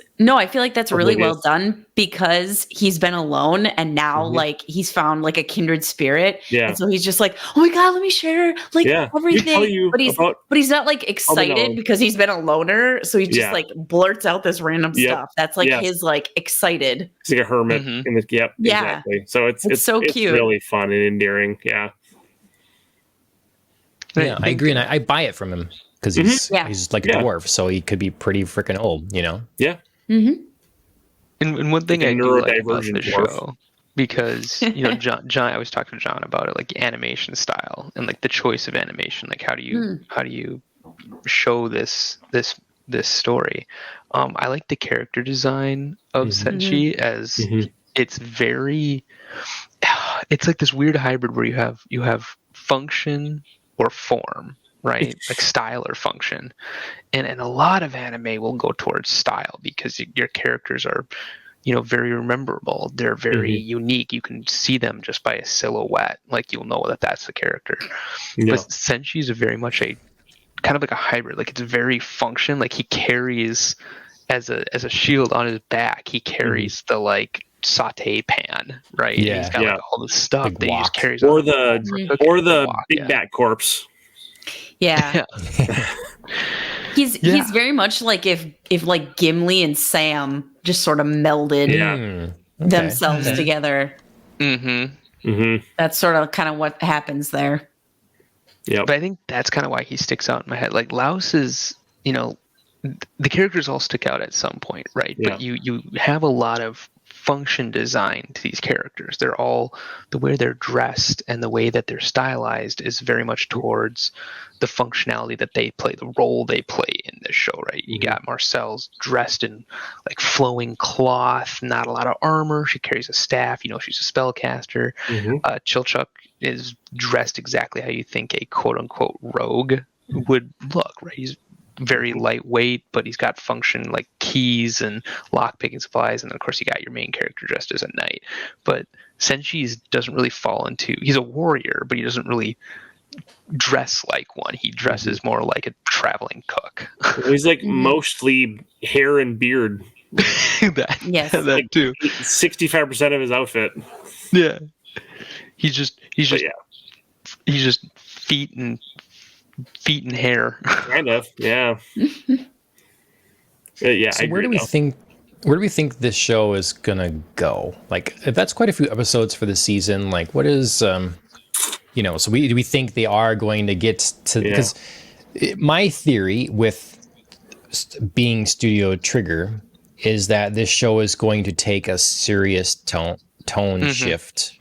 really well oblivious. done because he's been alone and now like he's found like a kindred spirit. Yeah. And so he's just like, oh my God, let me share like Yeah. everything. You but he's not like excited knowledge. because he's been a loner. So he just Yeah. like blurts out this random Yep. stuff. That's like Yes. his like excited. He's like a hermit in the Yeah. exactly. So it's so cute. really fun and endearing. Yeah. Yeah, I agree, and I buy it from him because he's like a Yeah. dwarf, so he could be pretty freaking old, you know. Yeah. Mm-hmm. And one thing Like a I do like about neurodivergent the dwarf. show, because John, I was talking to John about it, like animation style and like the choice of animation, like how do you show this story? I like the character design of Senshi as it's very, it's like this weird hybrid where you have function or form, right? Like style or function. And a lot of anime will go towards style because your characters are, very memorable. They're very unique. You can see them just by a silhouette. Like you'll know that that's the character. Yeah. But Senshi is very much a kind of like a hybrid. Like it's very function. Like he carries as a shield on his back. He carries the like saute pan, right? Yeah. And he's got like all this stuff Big that he just wok. carries. Or on the wok, big bat corpse. Yeah. He's very much like if like Gimli and Sam just sort of melded themselves together. That's sort of kind of what happens there. Yeah. But I think that's kind of why he sticks out in my head. Like Laos is, the characters all stick out at some point, right? Yeah. But you have a lot of function design to these characters. They're all, the way they're dressed and the way that they're stylized is very much towards the functionality that they play, the role they play in this show, right? You got Marcel's dressed in like flowing cloth, not a lot of armor. She carries a staff, she's a spellcaster. Chilchuk is dressed exactly how you think a quote-unquote rogue would look, right? He's very lightweight, but he's got function like keys and lock-picking supplies, and then of course you got your main character dressed as a knight. But Senshi doesn't really fall into, he's a warrior, but he doesn't really dress like one. He dresses more like a traveling cook. He's like mostly hair and beard. That too. 65% of his outfit. Yeah. He's just feet and hair. Kind of, yeah. Yeah. So where do we think this show is gonna go? Like, if that's quite a few episodes for the season, like, what is so do we think they are going to get to? Because my theory with being Studio Trigger is that this show is going to take a serious tone shift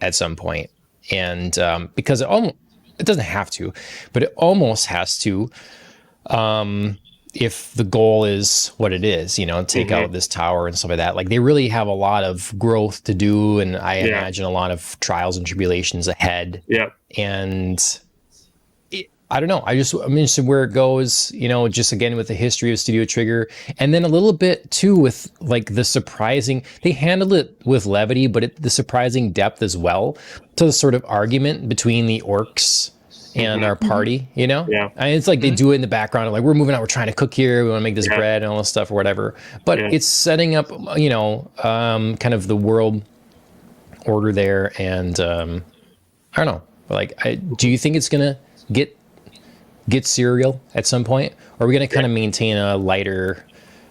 at some point, and because it doesn't have to, but it almost has to, if the goal is what it is, take out this tower and stuff like that. Like, they really have a lot of growth to do, and I imagine a lot of trials and tribulations ahead. Yeah. And I don't know. I'm interested where it goes, just again with the history of Studio Trigger, and then a little bit too with like the surprising, they handled it with levity, but the surprising depth as well to the sort of argument between the orcs and our party, Yeah. I mean, it's like they do it in the background, like, we're moving out, we're trying to cook here, we want to make this bread and all this stuff or whatever. But it's setting up, kind of the world order there. And I don't know, like, do you think it's gonna get serial at some point, or are we going to kind of maintain a lighter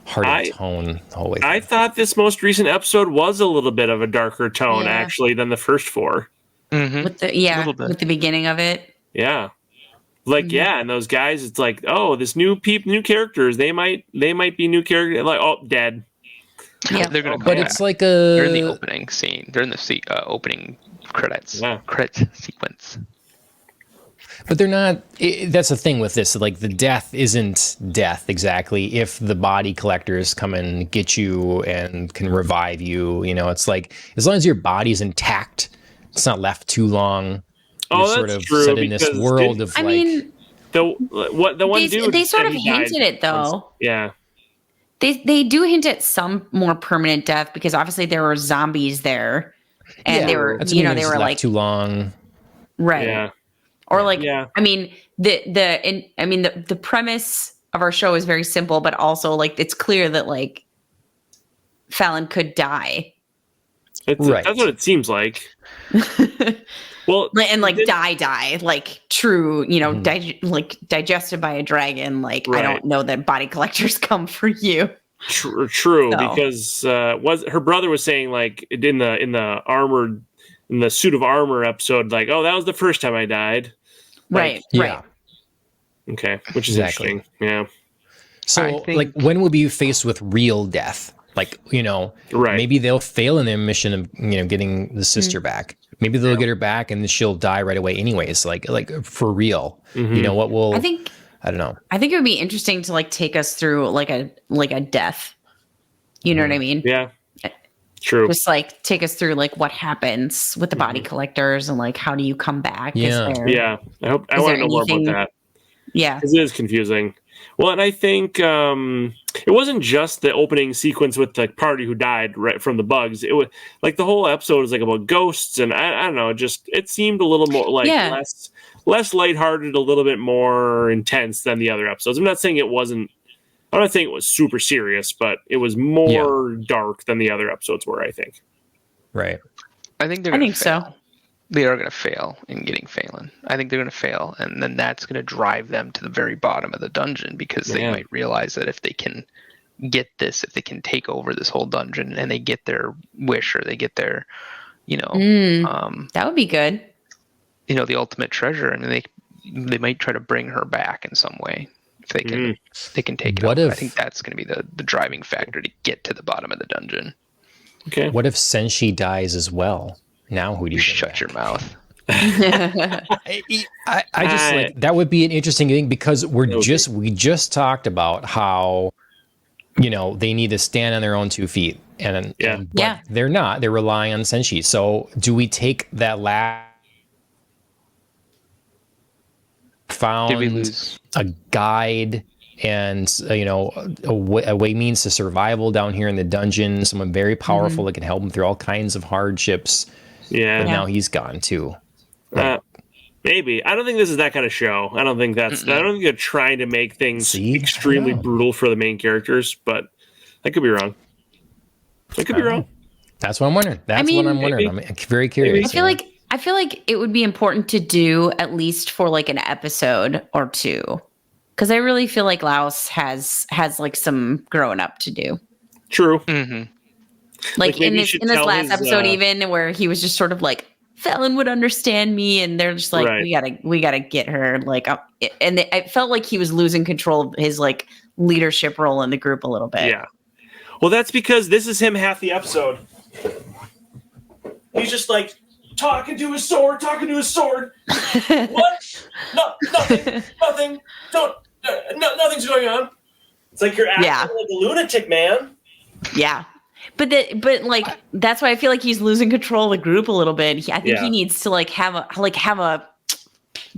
hearted tone the whole way through? I thought this most recent episode was a little bit of a darker tone actually than the first four. With the beginning of it. Yeah. Like, and those guys, it's like, oh, this new characters, they might be new characters, like, oh, dead. Yeah. They're gonna come But back. it's like they're in the opening scene. They're in the opening credits. Credit sequence. But they're not. That's the thing with this. Like, the death isn't death exactly. If the body collectors come and get you and can revive you, it's like, as long as your body's intact, it's not left too long. You're sort of true, set in this world of, I like, mean, the one dude. They sort of hinted it though. Yeah. They do hint at some more permanent death because obviously there were zombies there, and they were they were like too long, right? Yeah. Or like, I mean, the premise of our show is very simple, but also like it's clear that like Fallon could die. Right. That's what it seems like. Well, And like die, like true, you know, Mhm. like digested by a dragon. Like I Right. don't know that body collectors come for you. True, So. because was her brother was saying like in the suit of armor episode, like, oh, that was the first time I died. Right. Yeah. Okay, which is Exactly. interesting. Yeah. So, I think- like, when we'll be faced with real death, like, you know, Right. maybe they'll fail in their mission of, you know, getting the sister back. Maybe they'll get her back and she'll die right away anyways, like for real. You know what will, I think I don't know. it would be interesting to like take us through like a death. You know what I mean? Yeah. True. Just like take us through like what happens with the body collectors and like how do you come back? Yeah. Yeah. I want to know more about that. Yeah. It is confusing. Well, and I think it wasn't just the opening sequence with the party who died right from the bugs. It was like the whole episode was like about ghosts, and I don't know. It seemed a little more like less lighthearted, a little bit more intense than the other episodes. I'm not saying it wasn't. I'm not saying it was super serious, but it was more dark than the other episodes were, I think. Right. I think they're I gonna think fail. so. They are going to fail in getting Phelan. I think they're going to fail, and then that's going to drive them to the very bottom of the dungeon because they might realize that if they can get this, if they can take over this whole dungeon and they get their wish or they get their, you know, That would be good. you know, the ultimate treasure. I mean, they might try to bring her back in some way if they can. They can take it. What up. if- I think that's going to be the driving factor to get to the bottom of the dungeon. Okay. What if Senshi dies as well? Now who do you bring Shut back? your mouth. I just like that would be an interesting thing because we just talked about how, you know, they need to stand on their own 2 feet and but they're not. They're relying on Senshi. So do we take that last Did we found lose? a guide and you know a way means to survival down here in the dungeon, someone very powerful that can help them through all kinds of hardships, Yeah. but now he's gone too. Maybe. I don't think this is that kind of show. I don't think they're trying to make things extremely brutal for the main characters, but I could be wrong. I could be wrong. That's what I'm wondering. That's what I'm wondering. I'm very curious. I feel like it would be important to do at least for like an episode or two. Cause I really feel like Laos has like some growing up to do. True. Like in maybe you this should in this tell last his, episode, even where he was just sort of like, Fallon would understand me, and they're just like, Right. we gotta get her. Like, and it felt like he was losing control of his like leadership role in the group a little bit. Yeah. Well, that's because this is him half the episode. He's just like talking to his sword. What? No, nothing. Don't. Nothing's going on. It's like you're acting like a lunatic, man. Yeah. But like that's why I feel like he's losing control of the group a little bit. I think he needs to have a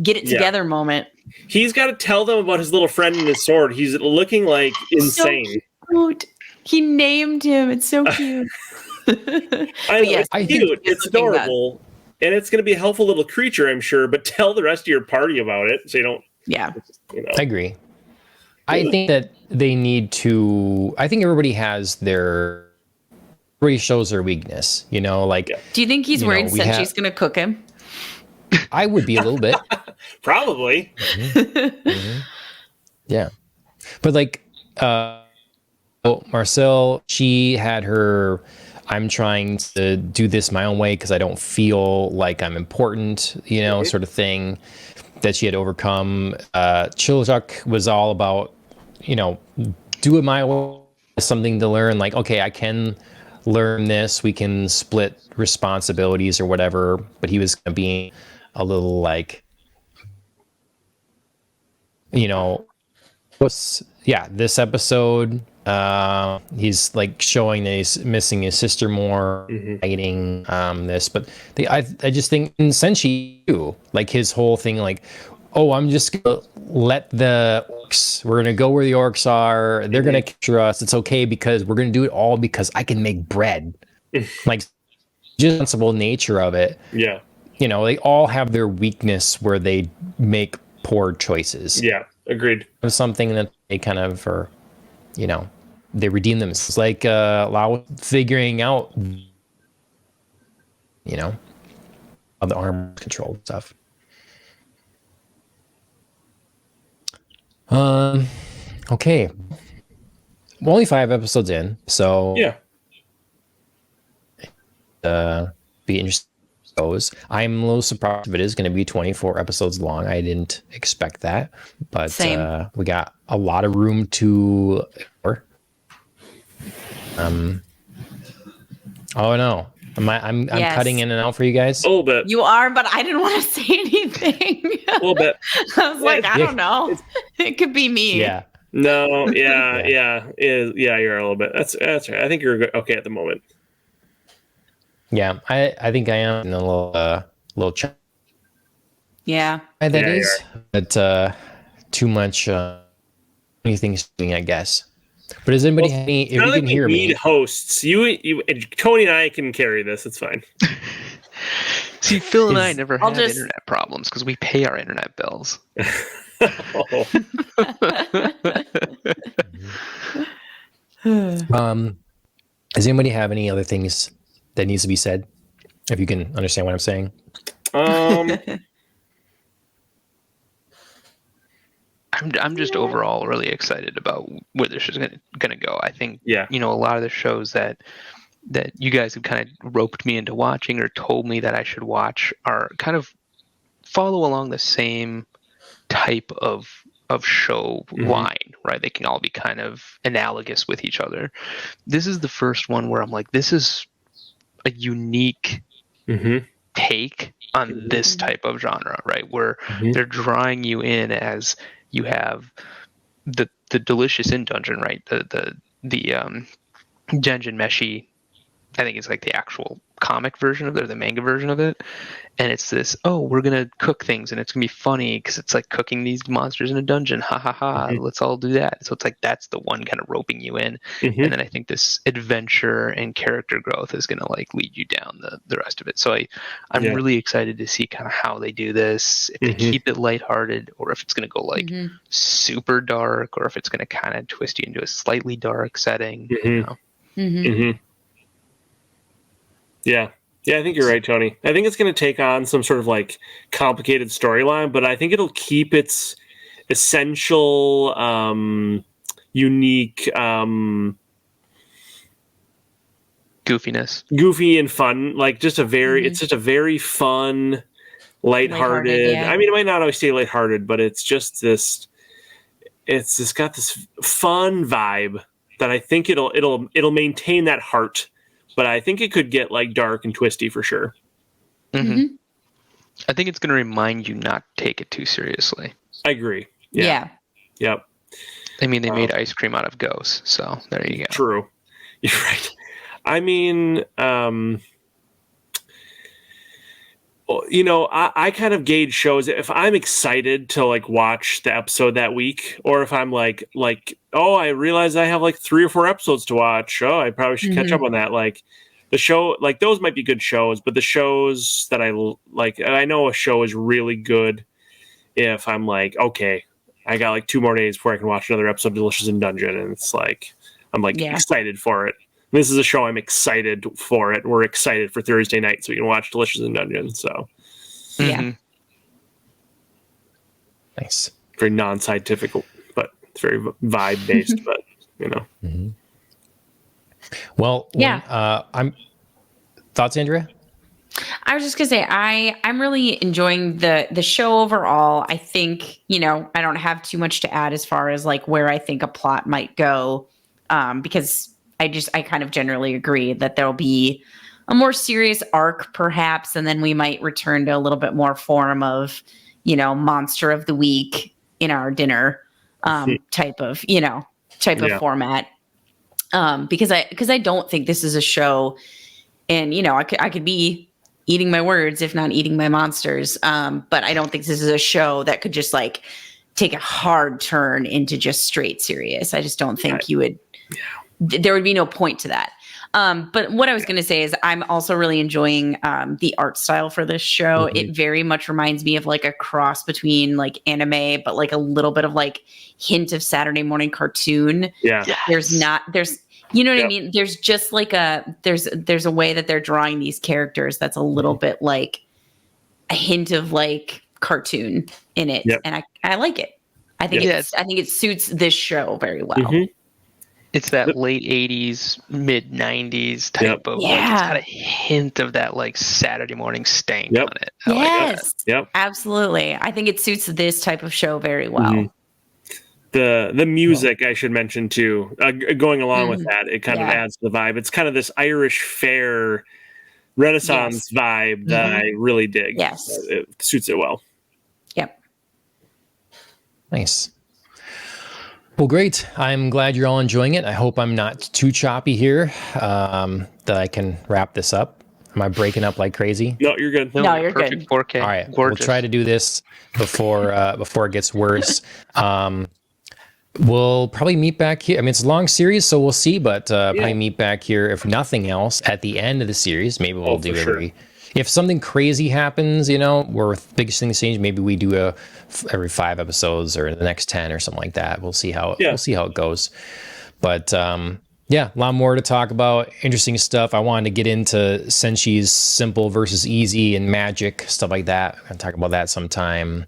get it together moment. He's got to tell them about his little friend and his sword. He's looking like insane. So cute. He named him. It's so cute. I know, it's cute. It's adorable. And it's going to be a helpful little creature, I'm sure. But tell the rest of your party about it so you don't. Yeah. You know. I agree. I think that they need to. I think everybody shows their weakness. You know, like. Do you think he's worried Senchi's going to cook him? I would be a little bit. Probably. Yeah, but like, Marcel, she had her. I'm trying to do this my own way because I don't feel like I'm important, you know, sort of thing that she had overcome. Chilchuk was all about, you know, do it my way, something to learn. Like, okay, I can learn this. We can split responsibilities or whatever. But he was being a little like, you know, this episode. He's like showing that he's missing his sister more, fighting this, but I just think in Senshi too, like his whole thing, like, oh, I'm just gonna let the orcs. We're gonna go where the orcs are. They're gonna capture us. It's okay because we're gonna do it all because I can make bread. Like, just sensible nature of it. Yeah. You know, they all have their weakness where they make poor choices. Yeah. Agreed. Something that they kind of are, they redeem them. It's like Lao figuring out, how the arm control stuff. Okay. We're only 5 episodes in, so Yeah. Be interesting. I'm a little surprised if it is going to be 24 episodes long. I didn't expect that, but we got a lot of room to. Oh no, I'm cutting in and out for you guys. A little bit. You are, but I didn't want to say anything. A little bit. I was like, I don't know. It could be me. Yeah. No. Yeah. You're a little bit. That's right. I think you're okay at the moment. Yeah, I think I am in a little chat. Yeah. That is, but too much anything doing, I guess. But does anybody have any? If you can hear me, hosts. You, Tony and I can carry this. It's fine. See, Phil and I never had internet problems because we pay our internet bills. Does anybody have any other things that needs to be said? If you can understand what I'm saying. I'm just overall really excited about where this is going to go. I think, a lot of the shows that you guys have kind of roped me into watching or told me that I should watch are kind of follow along the same type of show line, right? They can all be kind of analogous with each other. This is the first one where I'm like, this is a unique take on this type of genre, right? Where they're drawing you in as you have the delicious in dungeon, right? The Genjin Meshi, I think it's like the actual comic version of it, or the manga version of it. And it's this, we're going to cook things and it's going to be funny because it's like cooking these monsters in a dungeon. Ha ha ha. Let's all do that. So it's like, that's the one kind of roping you in. And then I think this adventure and character growth is going to like lead you down the rest of it. So I'm really excited to see kind of how they do this, if they keep it lighthearted or if it's going to go like super dark or if it's going to kind of twist you into a slightly dark setting. Yeah. Yeah, I think you're right, Tony. I think it's going to take on some sort of like complicated storyline, but I think it'll keep its essential, unique, goofy and fun. Like just it's just a very fun, lighthearted. Yeah. I mean, it might not always stay lighthearted, but it's just this. It's just got this fun vibe that I think it'll maintain that heart. But I think it could get like dark and twisty for sure. I think it's going to remind you not to take it too seriously. I agree. Yeah. Yep. I mean, they made ice cream out of ghosts, so there you go. True. You're right. I mean, I kind of gauge shows if I'm excited to like watch the episode that week, or if I'm like, I realize I have like 3 or 4 episodes to watch. Oh, I probably should catch up on that. Like the show, like those might be good shows, but the shows that I like, I know a show is really good if I'm like, okay, I got like 2 more days before I can watch another episode of Delicious in Dungeon, and it's like I'm like excited for it. This is a show I'm excited for it. We're excited for Thursday night so we can watch Delicious in Dungeon. So, nice. Very non-scientific, but it's very vibe based. But Well, I'm thoughts, Andrea. I was just gonna say I'm really enjoying the show overall. I think I don't have too much to add as far as like where I think a plot might go, because I kind of generally agree that there'll be a more serious arc perhaps, and then we might return to a little bit more form of, monster of the week in our dinner type of format. Because I don't think this is a show, and I could be eating my words if not eating my monsters. But I don't think this is a show that could just like take a hard turn into just straight serious. I just don't think you would. There would be no point to that. But what I was going to say is I'm also really enjoying the art style for this show. It very much reminds me of like a cross between like anime, but like a little bit of like hint of Saturday morning cartoon. Yeah. There's you know what I mean? There's just like there's a way that they're drawing these characters that's a little bit like a hint of like cartoon in it. And I like it. I think I think it suits this show very well. It's that late 80s, mid 90s type of like, it's got a hint of that like Saturday morning stank on it. Yes. Absolutely. I think it suits this type of show very well. The music I should mention too, going along with that, it kind of adds to the vibe. It's kind of this Irish fair Renaissance vibe that I really dig. Yes. It suits it well. Yep. Nice. Well, great. I'm glad you're all enjoying it. I hope I'm not too choppy here, that I can wrap this up. Am I breaking up like crazy? No, you're good. No, you're perfect. good. 4K. All right. Gorgeous. We'll try to do this before it gets worse. We'll probably meet back here. I mean, it's a long series, so we'll see, but probably meet back here, if nothing else, at the end of the series. Maybe we'll do if something crazy happens, where biggest things change, maybe we do every 5 episodes or the next 10 or something like that. We'll see how it goes. But a lot more to talk about. Interesting stuff. I wanted to get into Senshi's simple versus easy and magic, stuff like that. I'm going to talk about that sometime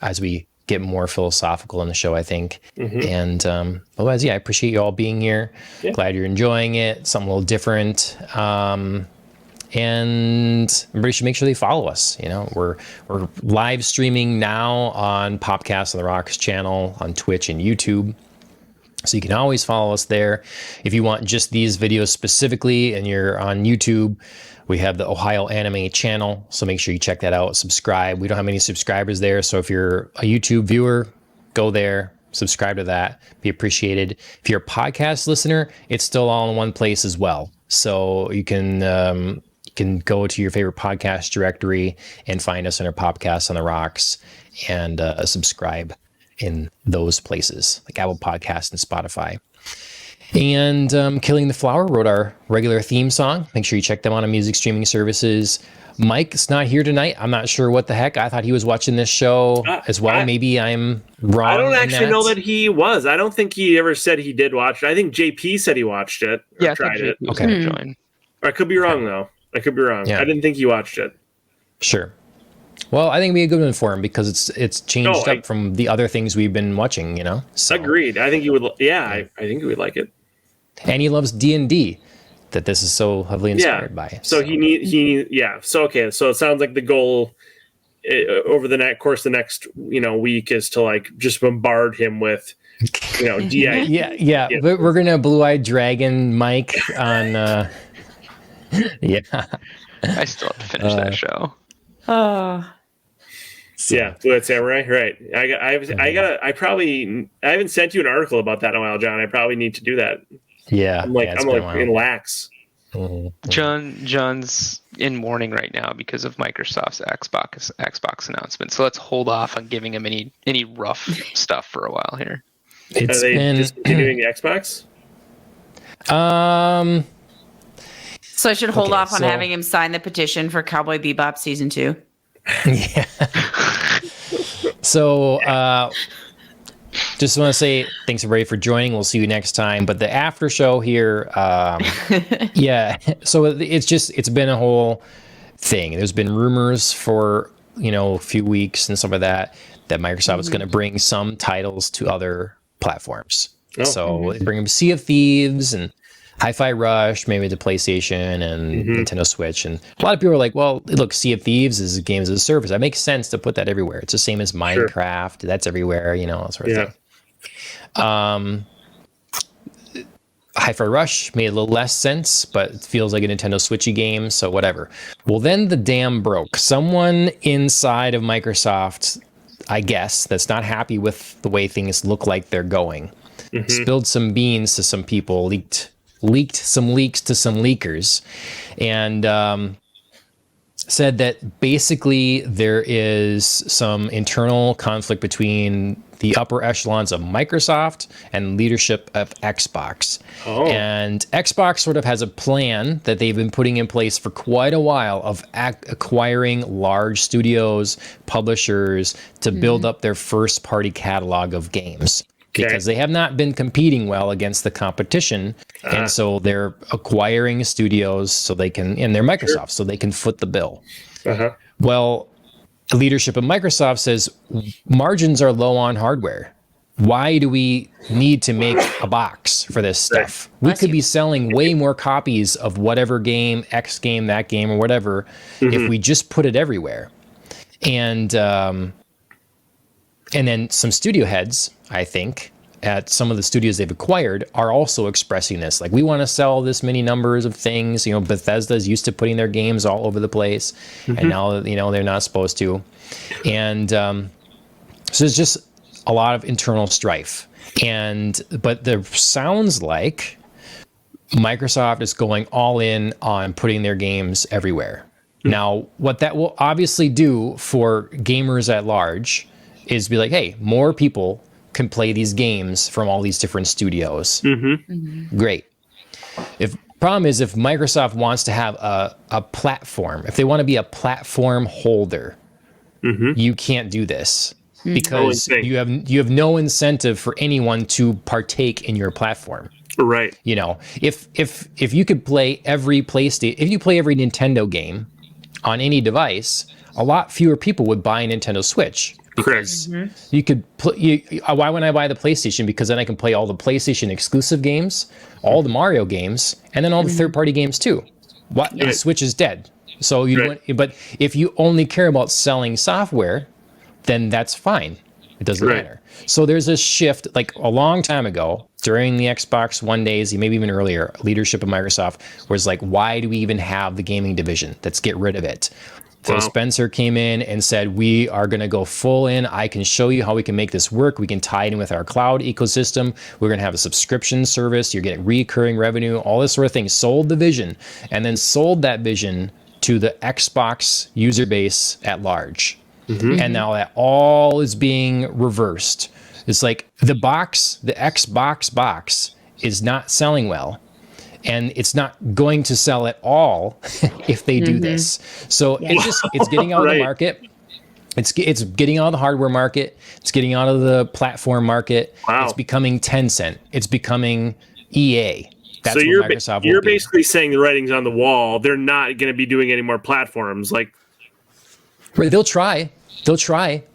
as we get more philosophical in the show, I think. And otherwise, I appreciate you all being here. Glad you're enjoying it. Something a little different. And everybody should make sure they follow us. We're live streaming now on Popcast on the Rocks channel, on Twitch and YouTube. So you can always follow us there. If you want just these videos specifically and you're on YouTube, we have the Ohayou Anime channel. So make sure you check that out. Subscribe. We don't have many subscribers there. So if you're a YouTube viewer, go there, subscribe to that. Be appreciated. If you're a podcast listener, it's still all in one place as well. So you can go to your favorite podcast directory and find us under Popcast on the Rocks and subscribe in those places like Apple Podcasts and Spotify. And Killing the Flower wrote our regular theme song. Make sure you check them out on music streaming services. Mike's not here tonight. I'm not sure what the heck. I thought he was watching this show as well. Maybe I'm wrong. I don't actually know that he was. I don't think he ever said he did watch it. I think JP said he watched it. Or tried it. Okay. Join. Or I could be wrong though. I could be wrong. I didn't think he watched it. Sure. Well, I think it'd be a good one for him because it's changed up from the other things we've been watching, So. Agreed. I think he would. I think he would like it. And he loves D&D, that this is so heavily inspired by. So So okay. So it sounds like the goal over the next week is to like just bombard him with DI. yeah. We're gonna Blue-Eyed Dragon Mike on. I still have to finish that show. Blue-Eyed Samurai. Right. I haven't sent you an article about that in a while, John. I probably need to do that. Yeah. I'm in lax. John's in mourning right now because of Microsoft's Xbox announcement. So let's hold off on giving him any rough stuff for a while here. Are they discontinuing the Xbox? So I should hold off on having him sign the petition for Cowboy Bebop season 2. Yeah. So just want to say thanks everybody for joining. We'll see you next time. But the after show here, so it's been a whole thing. There's been rumors for a few weeks and stuff like that Microsoft is going to bring some titles to other platforms. They bring them Sea of Thieves and Hi-Fi Rush, maybe to PlayStation and Nintendo Switch. And a lot of people are like, well, look, Sea of Thieves is games as a service. That makes sense to put that everywhere. It's the same as Minecraft. Sure. That's everywhere, that sort of thing. Hi-Fi Rush made a little less sense, but it feels like a Nintendo Switchy game, so whatever. Well, then the dam broke. Someone inside of Microsoft, I guess, that's not happy with the way things look like they're going, spilled some beans to some people, leaked some leaks to some leakers, and said that basically there is some internal conflict between the upper echelons of Microsoft and leadership of Xbox. Oh. And Xbox sort of has a plan that they've been putting in place for quite a while of acquiring large studios, publishers to build up their first party catalog of games. Because they have not been competing well against the competition. And so they're acquiring studios so they can, and they're Microsoft, so they can foot the bill. Well, leadership of Microsoft says margins are low on hardware. Why do we need to make a box for this stuff? We could be selling way more copies of whatever game, X game, that game, or whatever, if we just put it everywhere. And then some studio heads, I think, at some of the studios they've acquired are also expressing this. Like, we want to sell this many numbers of things. You know, Bethesda's used to putting their games all over the place, and now, you know, they're not supposed to. And so there's just a lot of internal strife. But there sounds like Microsoft is going all in on putting their games everywhere. Now, what that will obviously do for gamers at large is be like, hey, more people can play these games from all these different studios. Great. Problem is, if Microsoft wants to have a platform, if they want to be a platform holder, you can't do this because you have no incentive for anyone to partake in your platform. Right. You know, if you could play every PlayStation, if you play every Nintendo game on any device, a lot fewer people would buy a Nintendo Switch. Because you could why would I buy the PlayStation? Because then I can play all the PlayStation exclusive games, all the Mario games, and then all the third-party games too. The Switch is dead. So but if you only care about selling software, then that's fine. It doesn't matter. So there's a shift, like a long time ago, during the Xbox One days, maybe even earlier, leadership of Microsoft was like, why do we even have the gaming division? Let's get rid of it. So Spencer came in and said, we are going to go full in. I can show you how we can make this work. We can tie it in with our cloud ecosystem. We're going to have a subscription service. You're getting recurring revenue, all this sort of thing. Sold the vision, and then sold that vision to the Xbox user base at large. And now that all is being reversed. It's like the Xbox box is not selling well. And it's not going to sell at all if they do this. So it's getting out of the market. It's getting out of the hardware market. It's getting out of the platform market. It's becoming Tencent. It's becoming EA. That's so what Microsoft you're basically saying the writing's on the wall. They're not going to be doing any more platforms. Like, they'll try,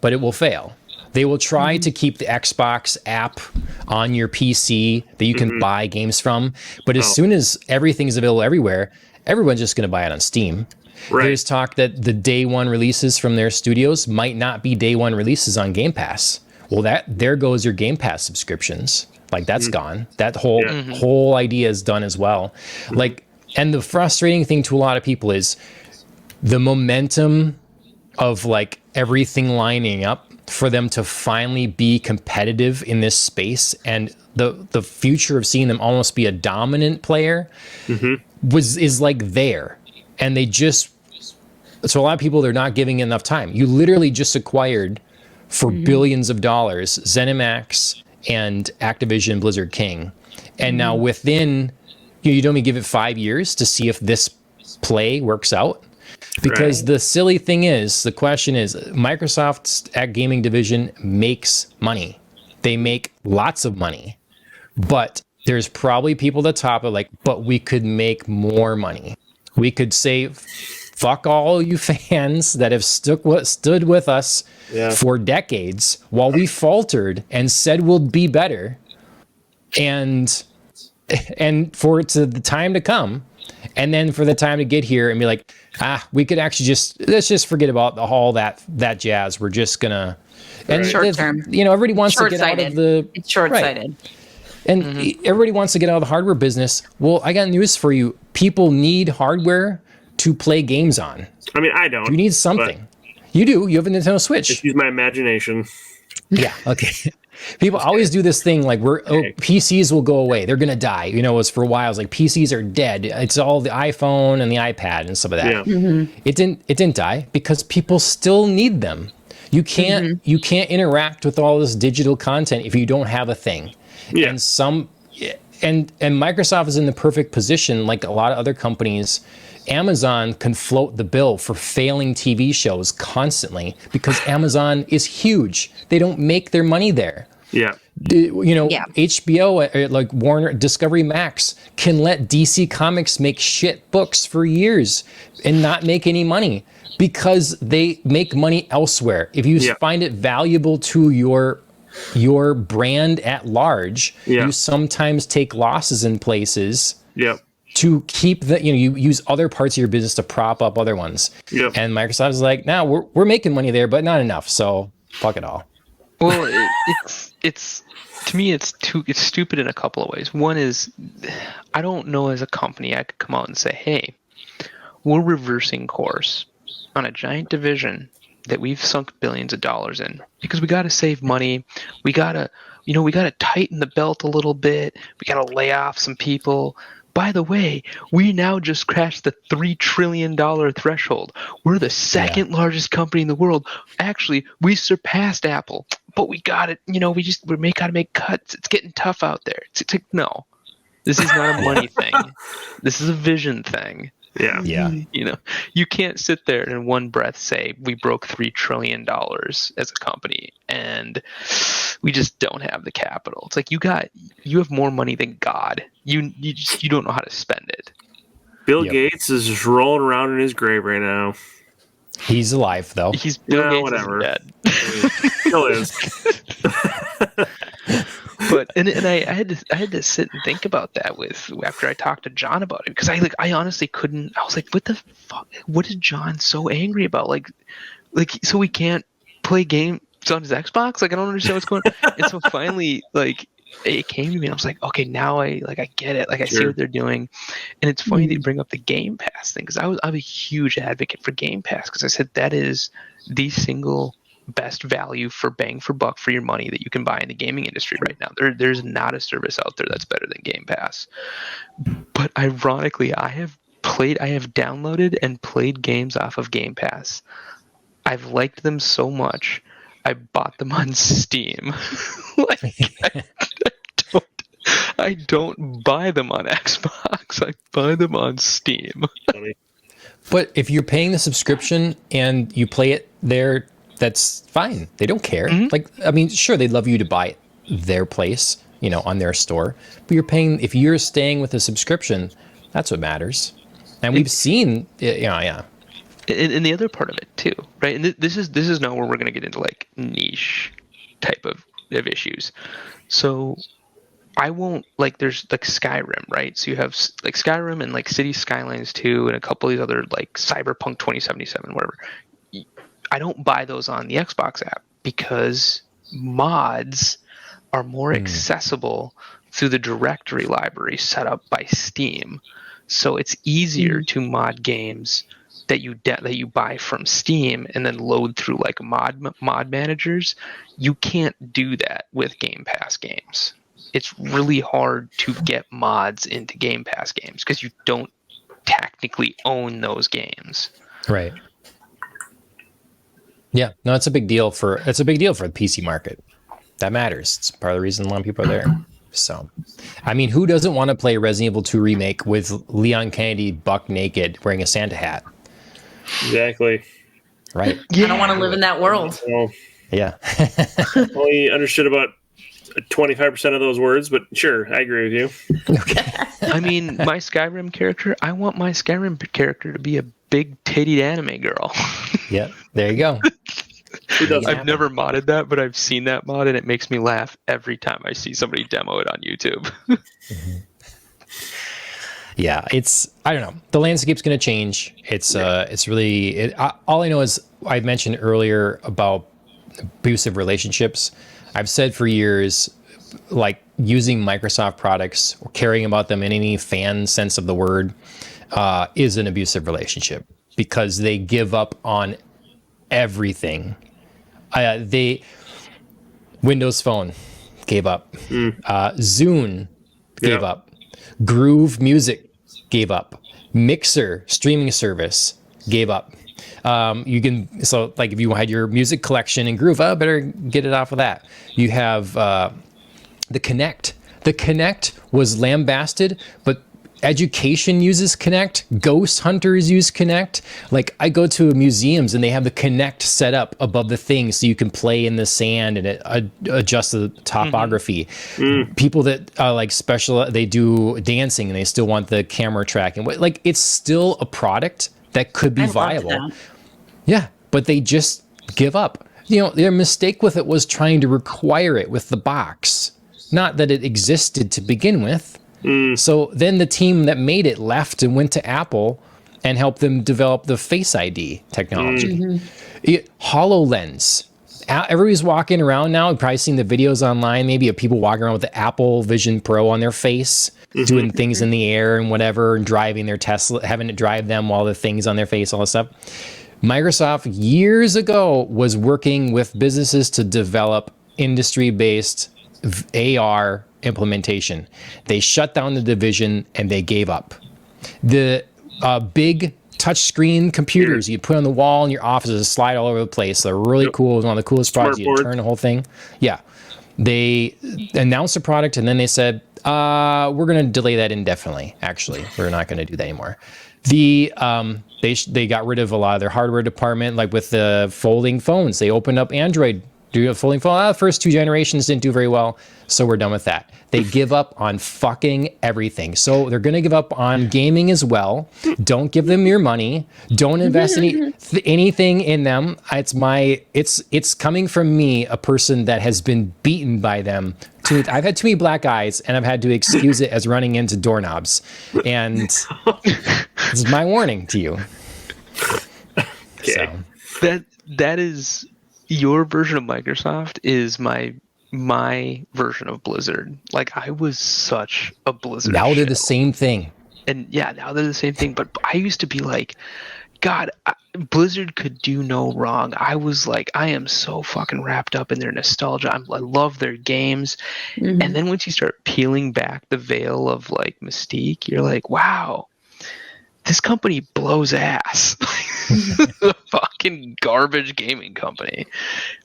but it will fail. They will try to keep the Xbox app on your PC that you can buy games from. But as soon as everything is available everywhere, everyone's just going to buy it on Steam. There's talk that the day one releases from their studios might not be day one releases on Game Pass. Well, there goes your Game Pass subscriptions. Like, that's gone. That whole idea is done as well. Like, and the frustrating thing to a lot of people is the momentum of like everything lining up for them to finally be competitive in this space, and the future of seeing them almost be a dominant player is like there. And so a lot of people, they're not giving enough time. You literally just acquired for billions of dollars ZeniMax and Activision Blizzard King. And now within, you don't even give it 5 years to see if this play works out. Because the silly thing is, the question is, Microsoft's gaming division makes money. They make lots of money. But there's probably people at the top of like, but we could make more money. We could say, fuck all you fans that have stood with us for decades while we faltered and said we'll be better. And for it to the time to come, and then for the time to get here and be like, we could actually let's just forget about all that jazz. We're just gonna, and short term. You know, everybody wants to get out of the. It's short-sighted. And everybody wants to get out of the hardware business. Well, I got news for you. People need hardware to play games on. I mean, I don't. You need something. You do. You have a Nintendo Switch. Just use my imagination. Yeah. Okay. People always do this thing like PCs will go away. They're gonna die. You know, it was for a while. It was like PCs are dead. It's all the iPhone and the iPad and some of that. It didn't die because people still need them. You can't interact with all this digital content if you don't have a thing. Yeah. And Microsoft is in the perfect position, like a lot of other companies. Amazon can float the bill for failing TV shows constantly because Amazon is huge. They don't make their money there. Yeah. HBO, like Warner, Discovery Max, can let DC Comics make shit books for years and not make any money because they make money elsewhere. If you find it valuable to your brand at large, you sometimes take losses in places to keep you use other parts of your business to prop up other ones. And Microsoft is like, no, we're making money there, but not enough. So fuck it all. Well, it's to me, it's stupid in a couple of ways. One is, I don't know as a company I could come out and say, hey, we're reversing course on a giant division that we've sunk billions of dollars in because we got to save money. We got to tighten the belt a little bit. We got to lay off some people. By the way, we now just crashed the $3 trillion threshold. We're the second largest company in the world. Actually, we surpassed Apple, but we got it. We got to make cuts. It's getting tough out there. It's like, no, this is not a money thing. This is a vision thing. Yeah. You can't sit there and in one breath say we broke $3 trillion as a company and we just don't have the capital. It's like you have more money than God. You don't know how to spend it. Bill Gates is just rolling around in his grave right now. He's alive though. He's Bill Gates whatever. Is dead. Still is. But I had to sit and think about that after I talked to John about it because I honestly couldn't. I was like, what the fuck? What is John so angry about? Like so we can't play games on his Xbox? Like I don't understand what's going on. And so finally, like it came to me and I was like, okay, now I get it. Like I see what they're doing. And it's funny they bring up the Game Pass thing because I'm a huge advocate for Game Pass because I said that is the single best value for bang for buck for your money that you can buy in the gaming industry right now. There's not a service out there that's better than Game Pass. But ironically, I have downloaded and played games off of Game Pass. I've liked them so much, I bought them on Steam. I don't buy them on Xbox. I buy them on Steam. But if you're paying the subscription and you play it there, that's fine. They don't care. Sure, they'd love you to buy it their place, on their store. But if you're staying with a subscription, that's what matters. And we've seen, And the other part of it too, right? And this is now where we're going to get into like niche type of issues. So I won't there's like Skyrim, right? So you have like Skyrim and like City Skylines 2 and a couple of these other like Cyberpunk 2077, whatever. I don't buy those on the Xbox app because mods are more accessible through the directory library set up by Steam. So it's easier to mod games that you buy from Steam and then load through like mod managers. You can't do that with Game Pass games. It's really hard to get mods into Game Pass games because you don't technically own those games. Right. Yeah, no, it's a big deal for the PC market. That matters. It's part of the reason a lot of people are there. So, who doesn't want to play Resident Evil 2 remake with Leon Kennedy buck naked wearing a Santa hat? Exactly. Right. I don't want to live in that world. Well, yeah. only understood about 25% of those words, but sure, I agree with you. Okay. My Skyrim character, I want my Skyrim character to be a big tittied anime girl. Yeah, there you go. I've never modded that, but I've seen that mod and it makes me laugh every time I see somebody demo it on YouTube. Yeah, I don't know. The landscape's going to change. It's really, all I know is I mentioned earlier about abusive relationships. I've said for years, like using Microsoft products or caring about them in any fan sense of the word is an abusive relationship because they give up on everything. Windows Phone gave up. Zune gave up. Groove Music gave up. Mixer streaming service gave up. You can, so like if you had your music collection in Groove, better get it off of that. You have the Kinect. The Kinect was lambasted, but education uses Kinect. Ghost hunters use Kinect. Like I go to museums and they have the Kinect set up above the thing so you can play in the sand and it adjust the topography. People that like they do dancing and they still want the camera tracking. Like it's still a product that could be viable. Yeah, but they just give up. Their mistake with it was trying to require it with the box, not that it existed to begin with. So then the team that made it left and went to Apple and helped them develop the Face ID technology. HoloLens. Everybody's walking around now. You've probably seen the videos online, maybe of people walking around with the Apple Vision Pro on their face, doing things in the air and whatever, and driving their Tesla, having it drive them while the thing's on their face, all this stuff. Microsoft years ago was working with businesses to develop industry-based AR implementation. They shut down the division and they gave up. The big touchscreen computers you put on the wall in your offices slide all over the place. They're really cool. It's one of the coolest products. You turn the whole thing. Yeah. They announced the product and then they said, we're going to delay that indefinitely. Actually, we're not going to do that anymore. They got rid of a lot of their hardware department, like with the folding phones. They opened up Android. Do a folding phone. The first 2 generations didn't do very well, so we're done with that. They give up on fucking everything. So they're going to give up on gaming as well. Don't give them your money. Don't invest anything in them. It's coming from me, a person that has been beaten by them. I've had too many black eyes, and I've had to excuse it as running into doorknobs. And this is my warning to you. Okay. So. That is. Your version of Microsoft is my version of Blizzard. Like I was such a Blizzard. Now they're the same thing. And yeah, now they're the same thing. But I used to be like, God, Blizzard could do no wrong. I was like, I am so fucking wrapped up in their nostalgia. I love their games. And then once you start peeling back the veil of like Mystique, you're like, wow, this company blows ass. A fucking garbage gaming company.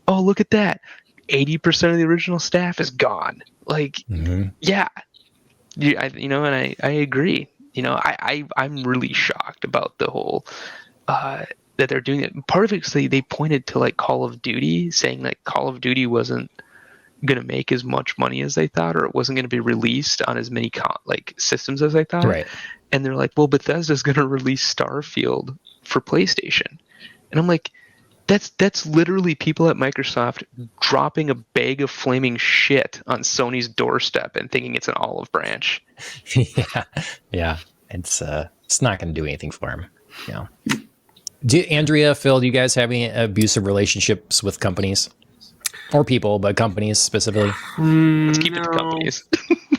Oh, look at that. 80% of the original staff is gone. Like, yeah. And I agree. I'm really shocked about the whole that they're doing it. Part of it is they pointed to like Call of Duty, saying like Call of Duty wasn't going to make as much money as they thought, or it wasn't going to be released on as many systems as they thought. Right. And they're like, well, Bethesda's going to release Starfield for PlayStation. And I'm like, that's literally people at Microsoft dropping a bag of flaming shit on Sony's doorstep and thinking it's an olive branch. Yeah. It's not going to do anything for him. Andrea, Phil, do you guys have any abusive relationships with companies or people, but companies specifically? Let's keep it to companies.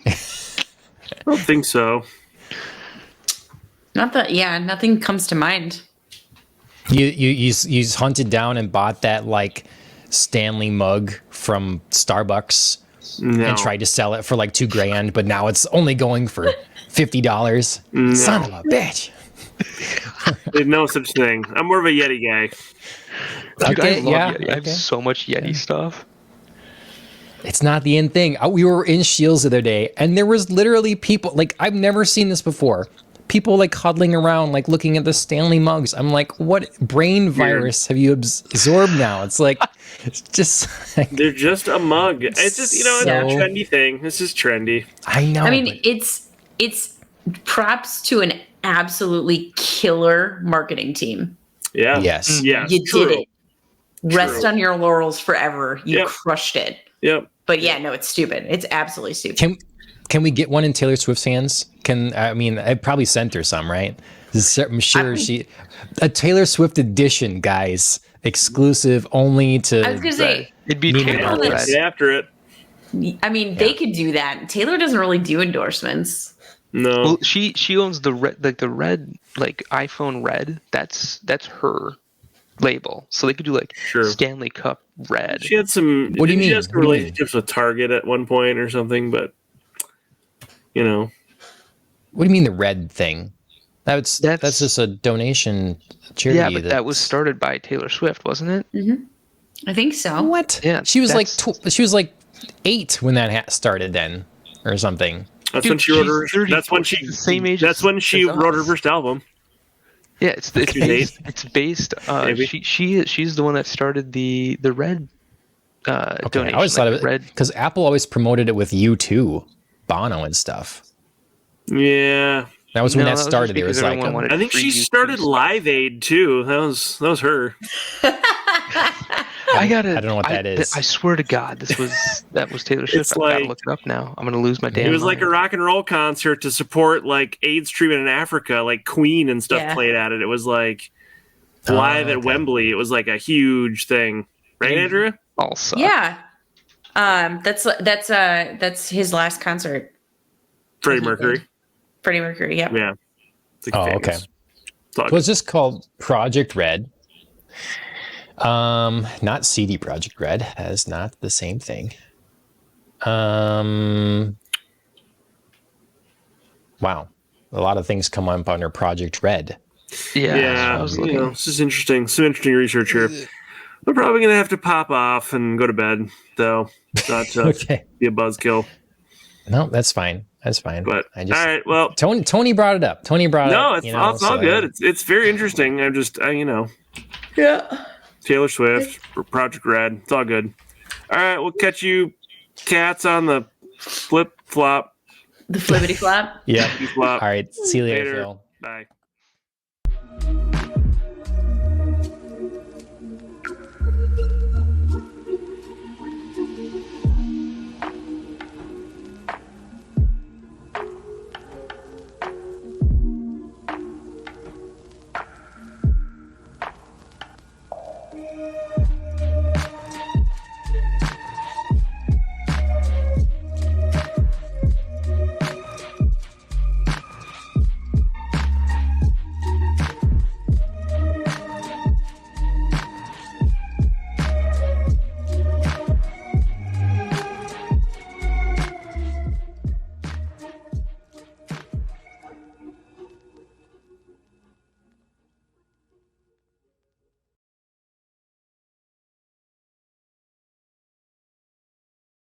I don't think so. Nothing comes to mind. You hunted down and bought that like Stanley mug from Starbucks and tried to sell it for like $2,000, but now it's only going for $50. No. Son of a bitch. There's no such thing. I'm more of a Yeti guy. Dude, I love Yeti. I have so much Yeti stuff. It's not the end thing. We were in Shields the other day, and there was literally people, like, I've never seen this before. People, like, huddling around, like, looking at the Stanley mugs. I'm like, what brain virus have you absorbed now? It's like, it's just... Like, they're just a mug. It's just, it's a trendy thing. This is trendy. I know. I mean, it's props to an absolutely killer marketing team. Yeah. Yes. Yeah. You did it. Rest on your laurels forever. You crushed it. Yep. But yeah, no, it's stupid. It's absolutely stupid. Can we get one in Taylor Swift's hands? I probably sent her some, right? I'm sure a Taylor Swift edition, guys, exclusive only to. I was gonna say it'd be Taylor. Get after it. I mean, they could do that. Taylor doesn't really do endorsements. No. Well, she owns the red, like iPhone Red. That's her label, so they could do Stanley Cup Red. She had some. What do you mean? She has some relationships with Target at one point or something, but What do you mean the red thing? That's just a donation charity. Yeah, but that was started by Taylor Swift, wasn't it? Mm-hmm. I think so. What? Yeah, she was like 8 when that started, then, or something. That's Dude, when she wrote her. she's 34. That's when She's she. the same age That's as- when she as wrote her us. first album. Yeah, it's She's based. It's based. Maybe. She's the one that started the red Okay, donation. I always thought of it red. because Apple always promoted it with U2, Bono, and stuff. Yeah, That was when No, that was started. just It was because like, everyone wanted I think free she YouTube started stuff. Live Aid too. That was her. I I don't know what that is. I swear to God, that was Taylor Swift. It's I've got to like- look it up now. I'm gonna lose my damn. It was like a mind. rock and roll concert to support like AIDS treatment in Africa. Like Queen and stuff Yeah. played at it. It was like Oh, live at okay. Wembley. It was like a huge thing, right, Andrew? Also, Yeah. That's his last concert. Freddie He Mercury. did. Freddie Mercury. Yep. Yeah. It's like Oh, famous. okay. It's all It was just called Project Red. Not CD Project Red. That's not the same thing. Wow. A lot of things come up under Project Red. yeah. Yeah, I was you looking. know, this is interesting. Some interesting research here. We're probably gonna have to pop off and go to bed, though. Not to Okay. be a buzzkill. No, that's fine. That's fine. But I just all right, well, Tony brought it up. Tony brought no, it. it's all good. It's very interesting. I'm just Yeah. Taylor Swift, Project Red. It's all good. All right, we'll catch you cats on the flip flop. The flippity flop. Yeah. Flop. All right. See you later, Later. Phil. Bye.